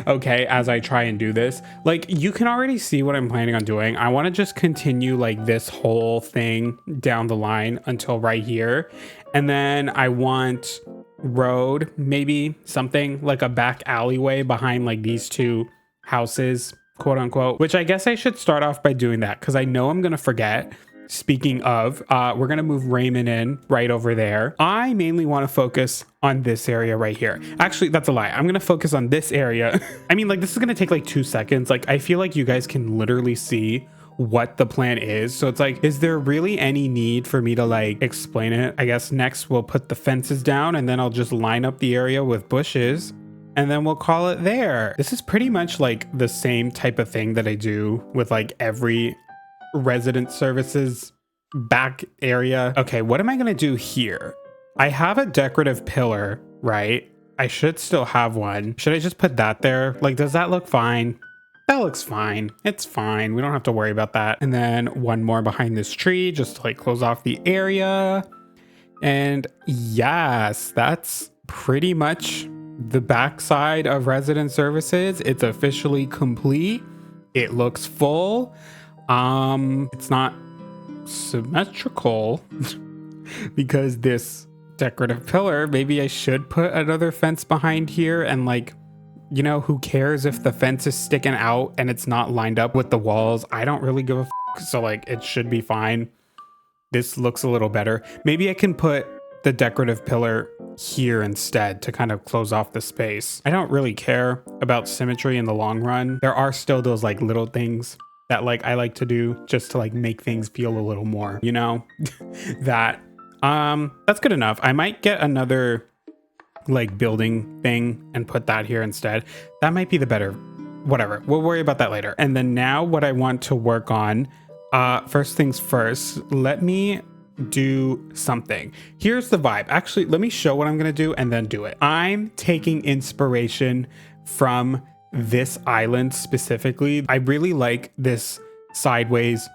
Okay, as I try and do this, like you can already see what I'm planning on doing. I want to just continue like this whole thing down the line until right here, and then I want road, maybe something like a back alleyway behind like these two houses, quote unquote, which I guess I should start off by doing that because I know I'm gonna forget. Speaking of, we're gonna move Raymond in right over there. I mainly want to focus on this area right here. Actually, that's a lie. I'm gonna focus on this area. I mean, like this is gonna take like 2 seconds. Like I feel like you guys can literally see what the plan is. So it's like, is there really any need for me to like explain it? I guess next we'll put the fences down and then I'll just line up the area with bushes and then we'll call it there. This is pretty much like the same type of thing that I do with like every resident services back area. Okay, what am I gonna do here? I have a decorative pillar, right? I should still have one. Should I just put that there? Like, does that look fine? That looks fine. It's fine. We don't have to worry about that. And then one more behind this tree just to like close off the area. And yes, that's pretty much the backside of resident services. It's officially complete. It looks full. It's not symmetrical because this decorative pillar, maybe I should put another fence behind here and like, you know, who cares if the fence is sticking out and it's not lined up with the walls? I don't really give a so like it should be fine. This looks a little better. Maybe I can put the decorative pillar here instead to kind of close off the space. I don't really care about symmetry in the long run. There are still those like little things that like I like to do just to like make things feel a little more, you know, that's good enough. I might get another like building thing and put that here instead. That might be the better, whatever. We'll worry about that later. And then now what I want to work on, first things first, let me do something. Here's the vibe. Actually, let me show what I'm going to do and then do it. I'm taking inspiration from this island specifically. I really like this sideways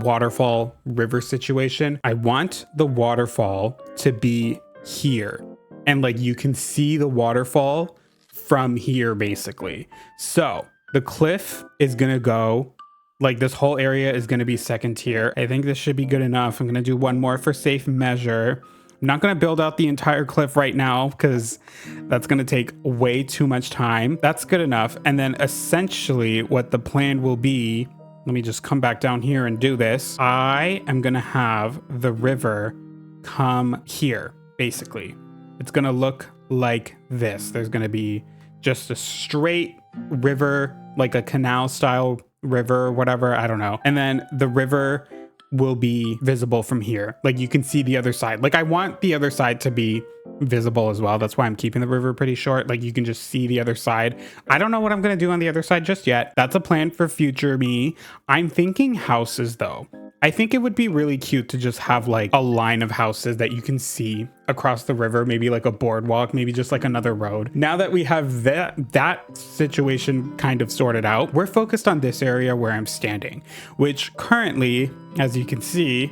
waterfall river situation. I want the waterfall to be here. And like you can see the waterfall from here basically. So the cliff is gonna go, like this whole area is gonna be second tier. I think this should be good enough. I'm gonna do one more for safe measure. I'm not gonna build out the entire cliff right now because that's gonna take way too much time. That's good enough. And then essentially what the plan will be, let me just come back down here and do this. I am gonna have the river come here, basically. It's gonna look like this. There's gonna be just a straight river, like a canal style river or whatever, I don't know. And then the river will be visible from here. Like you can see the other side. Like I want the other side to be visible as well. That's why I'm keeping the river pretty short. Like you can just see the other side. I don't know what I'm going to do on the other side just yet. That's a plan for future me. I'm thinking houses though. I think it would be really cute to just have like a line of houses that you can see across the river, maybe like a boardwalk, maybe just like another road. Now that we have that situation kind of sorted out, we're focused on this area where I'm standing, which currently, as you can see,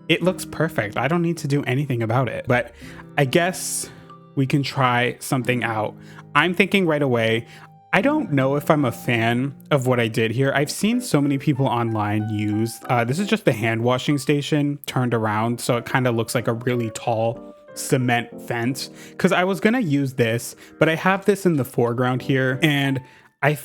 it looks perfect. I don't need to do anything about it, but I guess we can try something out. I'm thinking right away, I don't know if I'm a fan of what I did here. I've seen so many people online use, this is just the hand washing station turned around. So it kind of looks like a really tall cement fence, because I was gonna use this, but I have this in the foreground here, and I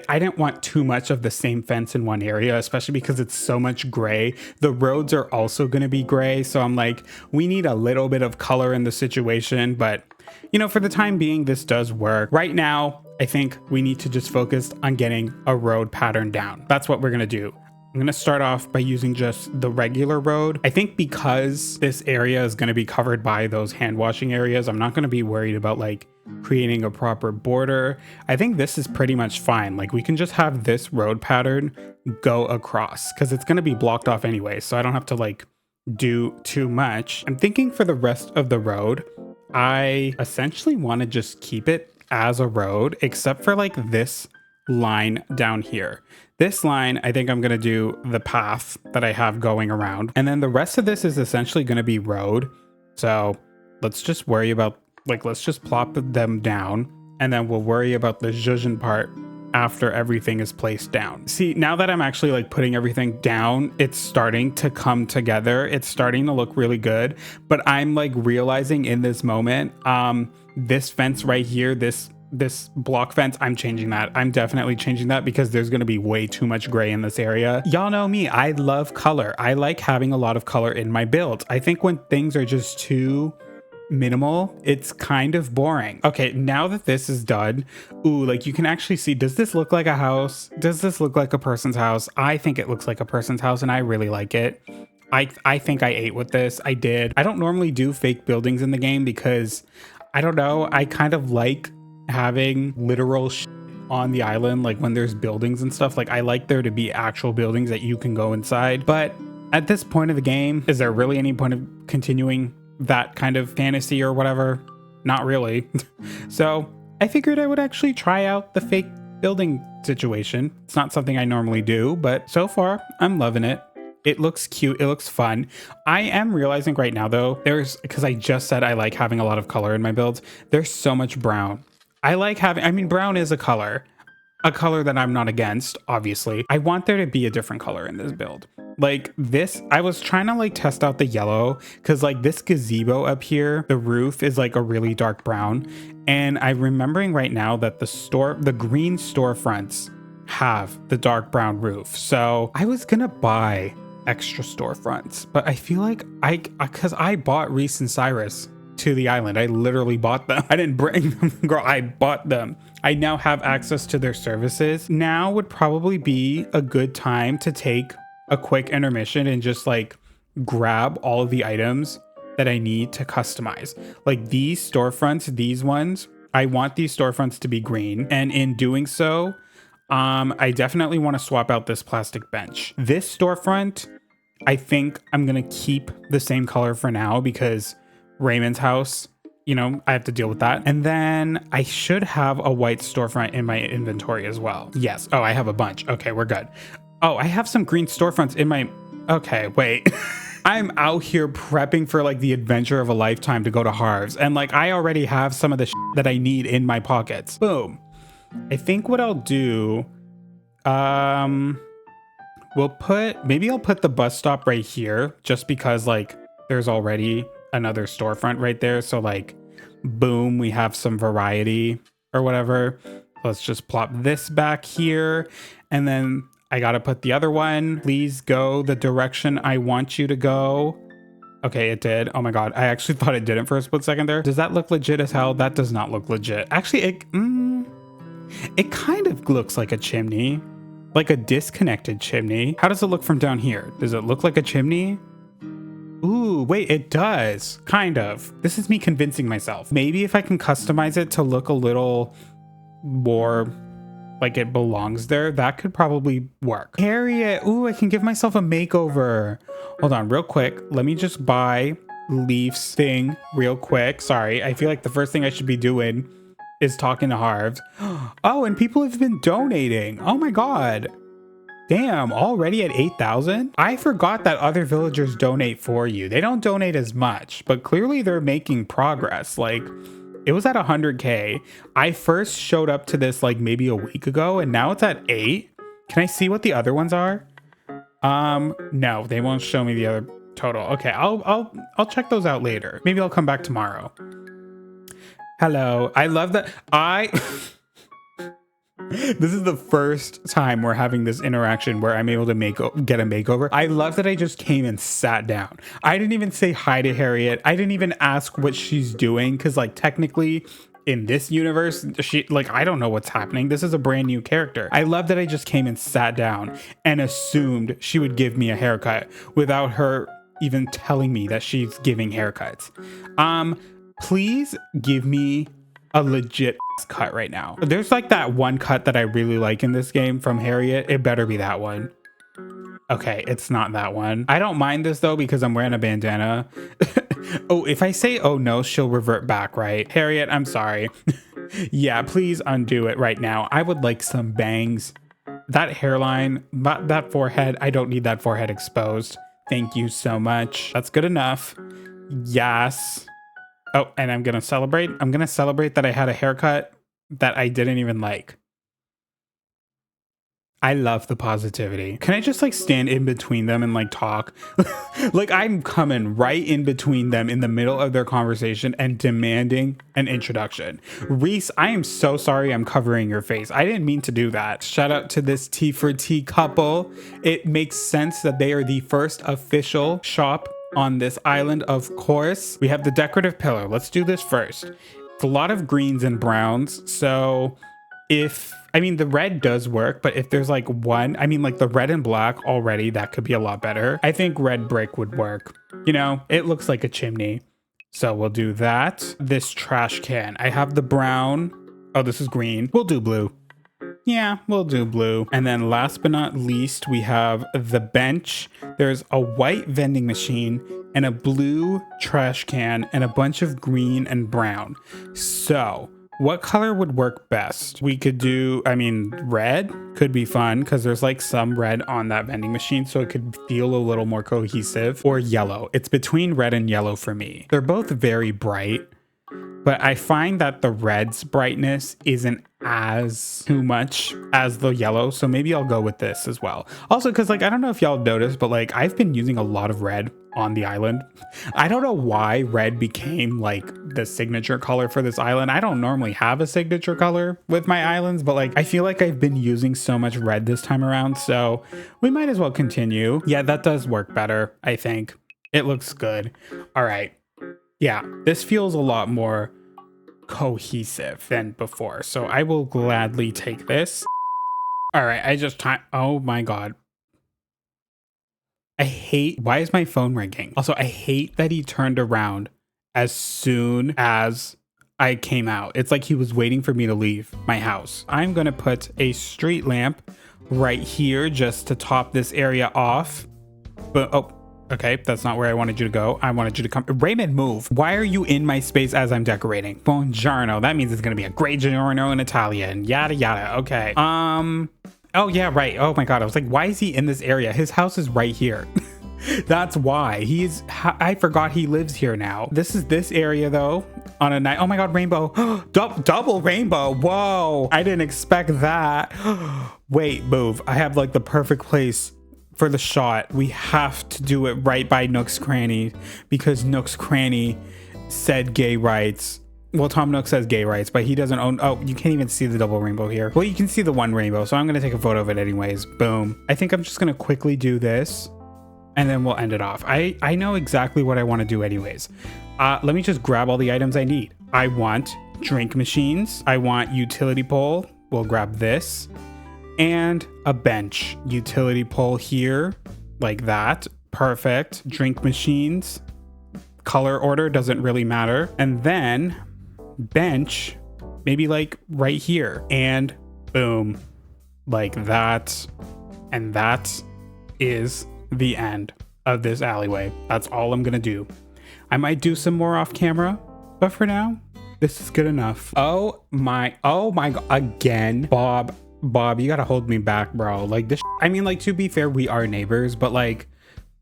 didn't want too much of the same fence in one area, especially because it's so much gray. The roads are also going to be gray. So I'm like, we need a little bit of color in the situation. But, you know, for the time being, this does work. Right now, I think we need to just focus on getting a road pattern down. That's what we're going to do. I'm going to start off by using just the regular road. I think because this area is going to be covered by those hand washing areas, I'm not going to be worried about like creating a proper border. I think this is pretty much fine. Like we can just have this road pattern go across because it's going to be blocked off anyway. So I don't have to like do too much. I'm thinking for the rest of the road, I essentially want to just keep it as a road, except for like this line down here. This line, I think I'm going to do the path that I have going around. And then the rest of this is essentially going to be road. So let's just worry about, like, let's just plop them down. And then we'll worry about the zhuzhen part after everything is placed down. See, now that I'm actually like putting everything down, it's starting to come together. It's starting to look really good. But I'm like realizing in this moment, this fence right here, this block fence, I'm changing that. I'm definitely changing that because there's going to be way too much gray in this area. Y'all know me. I love color. I like having a lot of color in my builds. I think when things are just too minimal, it's kind of boring. Okay, now that this is done, ooh, like you can actually see, does this look like a house? Does this look like a person's house? I think it looks like a person's house and I really like it. I think I ate with this. I did. I don't normally do fake buildings in the game because I don't know. I kind of like having literal on the island, like when there's buildings and stuff. Like I like there to be actual buildings that you can go inside. But at this point of the game, is there really any point of continuing that kind of fantasy or whatever? Not really. So I figured I would actually try out the fake building situation. It's not something I normally do, but so far I'm loving it. It looks cute. It looks fun. I am realizing right now though, because I just said I like having a lot of color in my builds. There's so much brown. I like having, I mean, brown is a color that I'm not against, obviously. I want there to be a different color in this build. Like this, I was trying to like test out the yellow because like this gazebo up here, the roof is like a really dark brown. And I'm remembering right now that the green storefronts have the dark brown roof. So I was gonna buy extra storefronts, but I feel like because I bought Reese and Cyrus to the island. I literally bought them. I didn't bring them, girl. I bought them. I now have access to their services. Now would probably be a good time to take a quick intermission and just like grab all of the items that I need to customize. Like these storefronts, these ones, I want these storefronts to be green. And in doing so, I definitely want to swap out this plastic bench. This storefront, I think I'm going to keep the same color for now because Raymond's house, you know, I have to deal with that. And then I should have a white storefront in my inventory as well. Yes. Oh, I have a bunch. Okay, we're good. Oh, I have some green storefronts in my... Okay, wait. I'm out here prepping for like the adventure of a lifetime to go to Harv's. And like, I already have some of the that I need in my pockets. Boom. I think what I'll do, maybe I'll put the bus stop right here just because like there's already another storefront right there. So like, boom, we have some variety or whatever. Let's just plop this back here. And then I gotta put the other one. Please go the direction I want you to go. Okay, it did. Oh my God. I actually thought it didn't for a split second there. Does that look legit as hell? That does not look legit. Actually, it kind of looks like a chimney. like a disconnected chimney. How does it look from down here? Does it look like a chimney? Ooh, wait, it does. Kind of. This is me convincing myself. Maybe if I can customize it to look a little more like it belongs there, that could probably work. Harriet, ooh, I can give myself a makeover. Hold on, real quick. Let me just buy Leaf's thing real quick. Sorry, I feel like the first thing I should be doing is talking to Harvs. Oh, and people have been donating. Oh my God. Damn, already at 8,000? I forgot that other villagers donate for you. They don't donate as much, but clearly they're making progress. Like, it was at 100K. I first showed up to this like maybe a week ago, and now it's at 8. Can I see what the other ones are? No, they won't show me the other total. Okay, I'll check those out later. Maybe I'll come back tomorrow. Hello. I love that. This is the first time we're having this interaction where I'm able to get a makeover. I love that I just came and sat down. I didn't even say hi to Harriet. I didn't even ask what she's doing, because like technically in this universe, I don't know what's happening. This is a brand new character. I love that I just came and sat down and assumed she would give me a haircut without her even telling me that she's giving haircuts. Please give me a legit cut right now. There's like that one cut that I really like in this game from Harriet. It better be that one. Okay, it's not that one. I don't mind this though because I'm wearing a bandana. Oh, if I say oh no, she'll revert back, right? Harriet, I'm sorry. Yeah, please undo it right now. I would like some bangs. That hairline, that forehead, I don't need that forehead exposed. Thank you so much. That's good enough. Yes. Oh, and I'm going to celebrate. I'm going to celebrate that I had a haircut that I didn't even like. I love the positivity. Can I just like stand in between them and like talk? Like I'm coming right in between them in the middle of their conversation and demanding an introduction. Reese, I am so sorry I'm covering your face. I didn't mean to do that. Shout out to this Tea for Tea couple. It makes sense that they are the first official shop on this island, of course. We have the decorative pillar. Let's do this first. It's a lot of greens and browns. So the red does work, but if there's like one, like the red and black already, that could be a lot better. I think red brick would work. You know, it looks like a chimney. So we'll do that. This trash can. I have the brown. Oh, this is green. We'll do blue. Yeah, we'll do blue. And then last but not least, we have the bench. There's a white vending machine and a blue trash can and a bunch of green and brown. So what color would work best? We could do, red could be fun because there's like some red on that vending machine, so it could feel a little more cohesive. Or yellow. It's between red and yellow for me. They're both very bright, but I find that the red's brightness isn't as too much as the yellow, so maybe I'll go with this as well. Also, because I don't know if y'all noticed, but I've been using a lot of red on the island. I don't know why red became the signature color for this island. I don't normally have a signature color with my islands, but I feel like I've been using so much red this time around, so we might as well continue. Yeah, that does work better, I think. It looks good. All right. Yeah, this feels a lot more cohesive than before, so I will gladly take this. All right, oh my God. Why is my phone ringing? Also, I hate that he turned around as soon as I came out. It's like he was waiting for me to leave my house. I'm gonna put a street lamp right here just to top this area off. But, oh, okay, that's not where I wanted you to go. I wanted you to come. Raymond, move. Why are you in my space as I'm decorating? Buongiorno. That means it's gonna be a great giorno in Italian. Yada, yada. Okay. Oh, yeah, right. Oh my God. I was like, why is he in this area? His house is right here. That's why. I forgot he lives here now. This is this area though. On a night. Oh my God, rainbow. Double rainbow. Whoa. I didn't expect that. Wait, move. I have the perfect place for the shot. We have to do it right by Nook's Cranny because Nook's Cranny said gay rights. Well, Tom Nook says gay rights, but he doesn't own... Oh, you can't even see the double rainbow here. Well, you can see the one rainbow, so I'm going to take a photo of it anyways. Boom. I think I'm just going to quickly do this, and then we'll end it off. I know exactly what I want to do anyways. Let me just grab all the items I need. I want drink machines. I want utility pole. We'll grab this. and a bench. Utility pole here, like that. Perfect. Drink machines. Color order doesn't really matter. And then bench, maybe like right here. And boom, like that. And that is the end of this alleyway. That's all I'm gonna do. I might do some more off camera, but for now, this is good enough. Oh my God, again. Bob, you gotta hold me back, bro. Like this, I mean, like, to be fair, we are neighbors, but like,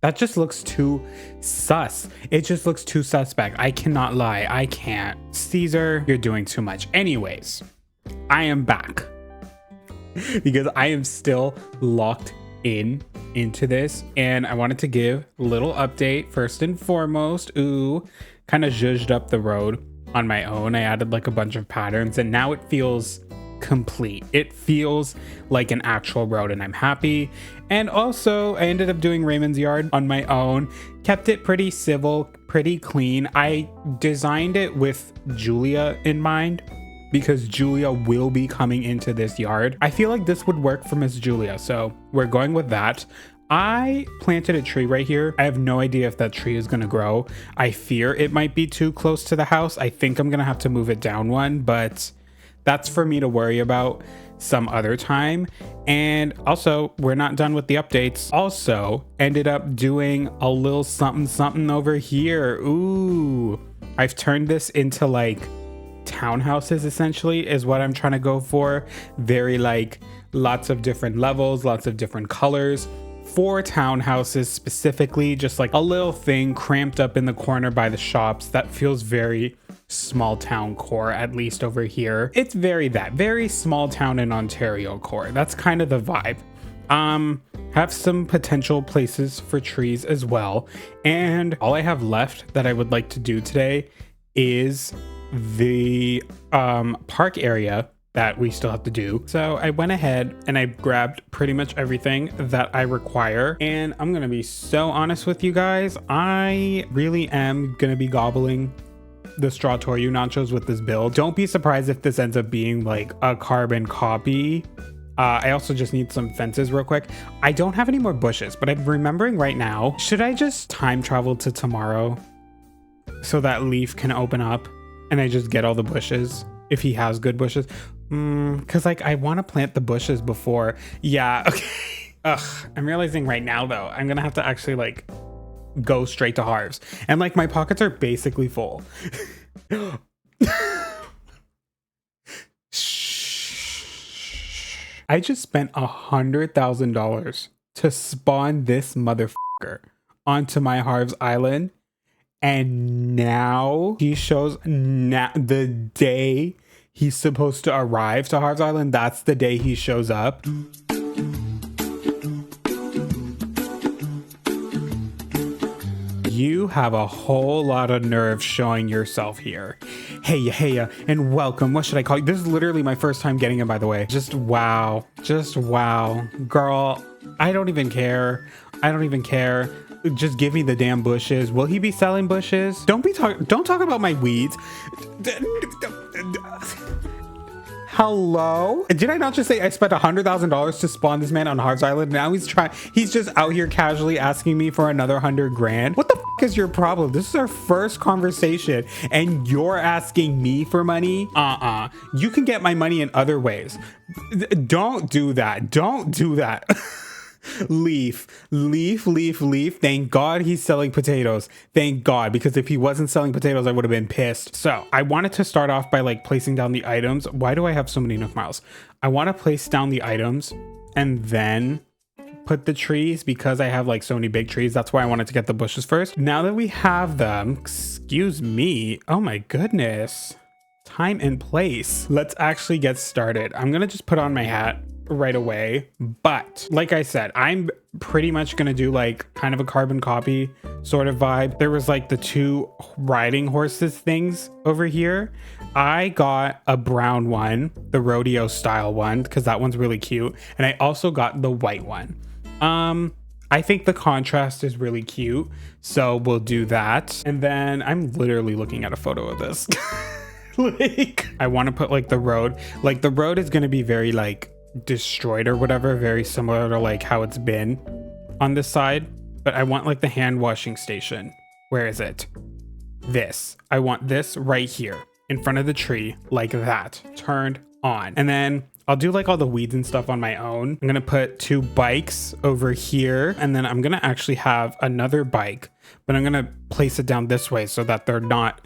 that just looks too sus. It just looks too suspect. I cannot lie, I can't. Caesar, you're doing too much. Anyways, I am back because I am still locked into this, and I wanted to give a little update. First and foremost, kind of zhuzhed up the road on my own. I added like a bunch of patterns, and now it feels complete. It feels like an actual road, and I'm happy. And also, I ended up doing Raymond's yard on my own. Kept it pretty civil, pretty clean. I designed it with Julia in mind, because Julia will be coming into this yard. I feel like this would work for Miss Julia, so we're going with that. I planted a tree right here. I have no idea if that tree is gonna grow. I fear it might be too close to the house. I think I'm gonna have to move it down one, but that's for me to worry about some other time. And also, we're not done with the updates. Also, ended up doing a little something over here. Ooh, I've turned this into like townhouses, essentially, is what I'm trying to go for. Very like lots of different levels, lots of different colors. 4 townhouses specifically, just like a little thing cramped up in the corner by the shops. That feels very small town core, at least over here. It's very small town in Ontario core. That's kind of the vibe. Have some potential places for trees as well. And all I have left that I would like to do today is the park area that we still have to do. So I went ahead and I grabbed pretty much everything that I require. And I'm gonna be so honest with you guys, I really am gonna be gobbling the Straw Toryu nachos with this build. Don't be surprised if this ends up being like a carbon copy. I also just need some fences real quick. I don't have any more bushes, but I'm remembering right now, should I just time travel to tomorrow so that Leaf can open up and I just get all the bushes if he has good bushes? Because like I want to plant the bushes before. Yeah, okay. Ugh, I'm realizing right now though, I'm gonna have to actually like go straight to Harv's, and like my pockets are basically full. I just spent $100,000 to spawn this motherfucker onto my Harv's Island, and now he shows the day he's supposed to arrive to Harv's Island. That's the day he shows up. You have a whole lot of nerve showing yourself here. Hey, and welcome. What should I call you? This is literally my first time getting him, by the way. Just wow. Girl, I don't even care. Just give me the damn bushes. Will he be selling bushes? Don't talk about my weeds. Hello? Did I not just say I spent $100,000 to spawn this man on Harv's Island? Now he's just out here casually asking me for another 100 grand. What the f is your problem? This is our first conversation and you're asking me for money? You can get my money in other ways. Don't do that. Leaf. Thank God he's selling potatoes. Thank God, because if he wasn't selling potatoes, I would have been pissed. So I wanted to start off by like placing down the items. Why do I have so many Nook Miles? I want to place down the items and then put the trees, because I have like so many big trees. That's why I wanted to get the bushes first. Now that we have them, excuse me. Oh my goodness. Time and place. Let's actually get started. I'm gonna just put on my hat right away, but like I said, I'm pretty much gonna do like kind of a carbon copy sort of vibe. There was like the 2 riding horses things over here. I got a brown one, the rodeo style one, because that one's really cute, and I also got the white one. I think the contrast is really cute, so we'll do that. And then I'm literally looking at a photo of this. Like, I want to put like the road is gonna be very like destroyed or whatever, very similar to like how it's been on this side. But I want like the hand washing station. Where is it? This. I want this right here in front of the tree, like that, turned on. And then I'll do like all the weeds and stuff on my own. I'm gonna put 2 bikes over here, and then I'm gonna actually have another bike, but I'm gonna place it down this way so that they're not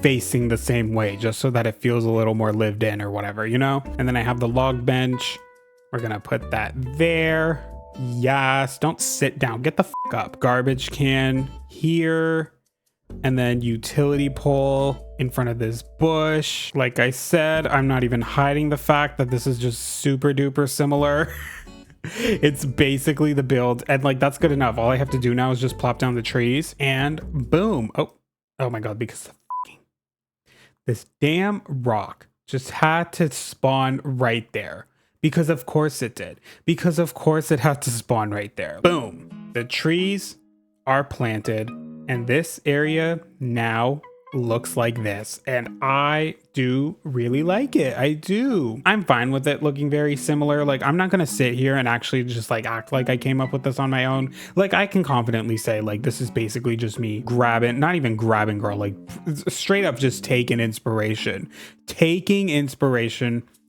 facing the same way, just so that it feels a little more lived in or whatever, you know? And then I have the log bench. We're gonna put that there. Yes, don't sit down, get the fuck up. Garbage can here. And then utility pole in front of this bush. Like I said, I'm not even hiding the fact that this is just super duper similar. It's basically the build, and like that's good enough. All I have to do now is just plop down the trees and boom. Oh my god, because this damn rock just had to spawn right there. Because of course it did. Because of course it had to spawn right there. Boom. The trees are planted. And this area now looks like this. And I do really like it. I do. I'm fine with it looking very similar. Like, I'm not going to sit here and actually just like act like I came up with this on my own. Like, I can confidently say like this is basically just me grabbing, not even grabbing, girl, like straight up just taking inspiration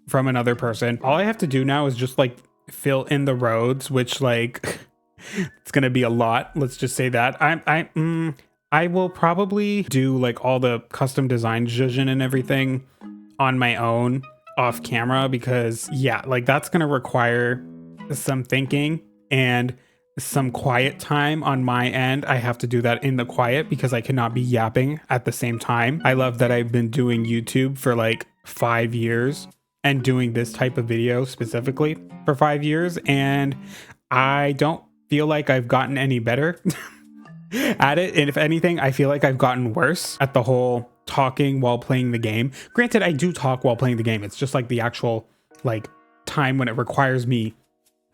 from another person. All I have to do now is just like fill in the roads, which like it's gonna be a lot. Let's just say that. I will probably do like all the custom design zhuzhin and everything on my own off camera, because yeah, like that's gonna require some thinking and some quiet time on my end. I have to do that in the quiet because I cannot be yapping at the same time. I love that I've been doing YouTube for like 5 years and doing this type of video specifically for 5 years, and I don't feel like I've gotten any better at it. And if anything, I feel like I've gotten worse at the whole talking while playing the game. Granted, I do talk while playing the game. It's just like the actual like time when it requires me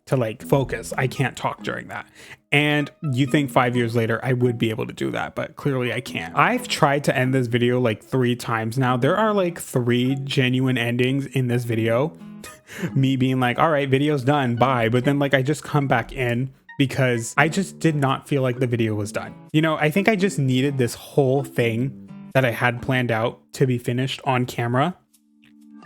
to like focus. I can't talk during that. And you think 5 years later I would be able to do that, but clearly I can't. I've tried to end this video like 3 times now. There are like 3 genuine endings in this video. Me being like, all right, video's done, bye. But then like I just come back in because I just did not feel like the video was done. You know, I think I just needed this whole thing that I had planned out to be finished on camera.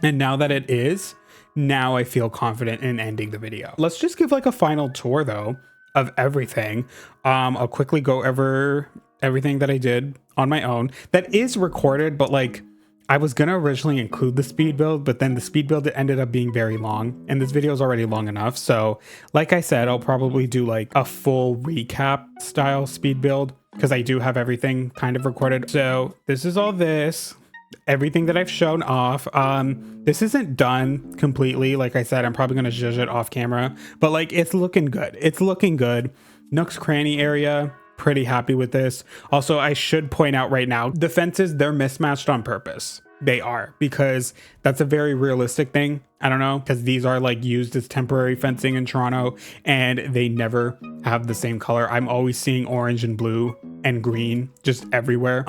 And now that it is, now I feel confident in ending the video. Let's just give like a final tour though of everything. I'll quickly go over everything that I did on my own that is recorded, but like I was gonna originally include the speed build, but then the speed build ended up being very long, and this video is already long enough. So like I said, I'll probably do like a full recap style speed build because I do have everything kind of recorded. So this is all this, everything that I've shown off. This isn't done completely. Like I said, I'm probably gonna zhuzh it off camera, but like it's looking good. It's looking good. Nook's cranny area, pretty happy with this. Also, I should point out right now, the fences, they're mismatched on purpose. They are, because that's a very realistic thing. I don't know, because these are like used as temporary fencing in Toronto and they never have the same color. I'm always seeing orange and blue and green just everywhere.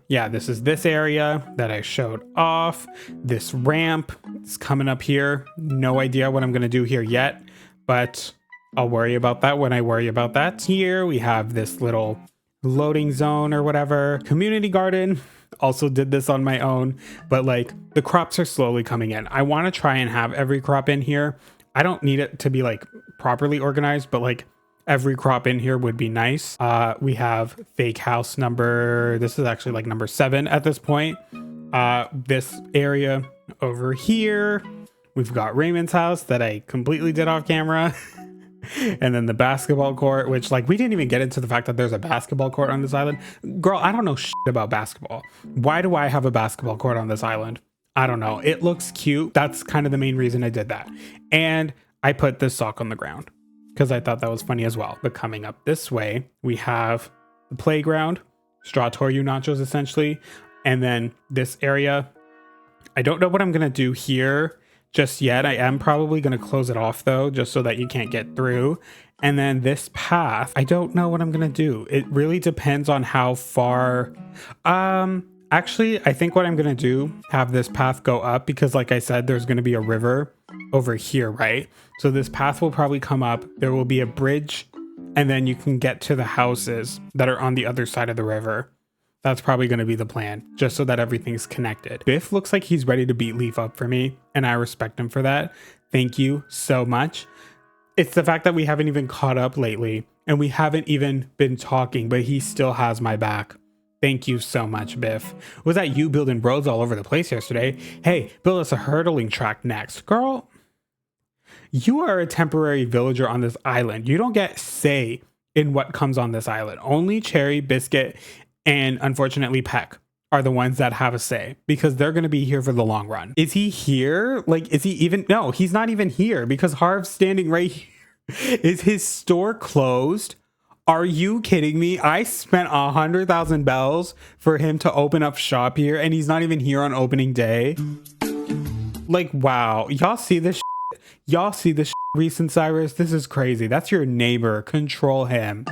Yeah, this is this area that I showed off. This ramp is coming up here. No idea what I'm gonna do here yet, but I'll worry about that when I worry about that. Here we have this little loading zone or whatever. Community garden. Also did this on my own, but like the crops are slowly coming in. I want to try and have every crop in here. I don't need it to be like properly organized, but like every crop in here would be nice. We have fake house number, this is actually like number 7 at this point. This area over here, we've got Raymond's house that I completely did off camera. And then the basketball court, which like we didn't even get into the fact that there's a basketball court on this island. Girl, I don't know shit about basketball. Why do I have a basketball court on this island? I don't know. It looks cute. That's kind of the main reason I did that. And I put this sock on the ground because I thought that was funny as well. But coming up this way, we have the playground, straw Toryu nachos essentially. And then this area, I don't know what I'm going to do here just yet. I am probably going to close it off though, just so that you can't get through. And then this path, I don't know what I'm going to do. It really depends on how far. Actually, I think what I'm going to do, have this path go up because like I said, there's going to be a river over here, right? So this path will probably come up. There will be a bridge, and then you can get to the houses that are on the other side of the river. That's probably going to be the plan, just so that everything's connected. Biff looks like he's ready to beat Leaf up for me, and I respect him for that. Thank you so much. It's the fact that we haven't even caught up lately, and we haven't even been talking, but he still has my back. Thank you so much, Biff. Was that you building roads all over the place yesterday? Hey, build us a hurdling track next. Girl, you are a temporary villager on this island. You don't get say in what comes on this island. Only Cherry, Biscuit, and unfortunately Peck are the ones that have a say, because they're going to be here for the long run. Is he here? Like, is he even? No, he's not even here, because Harv's standing right here. Is his store closed? Are you kidding me? I spent 100,000 bells for him to open up shop here, and he's not even here on opening day. Like, wow. Y'all see this shit? Y'all see this shit, Reese and Cyrus? This is crazy. That's your neighbor. Control him.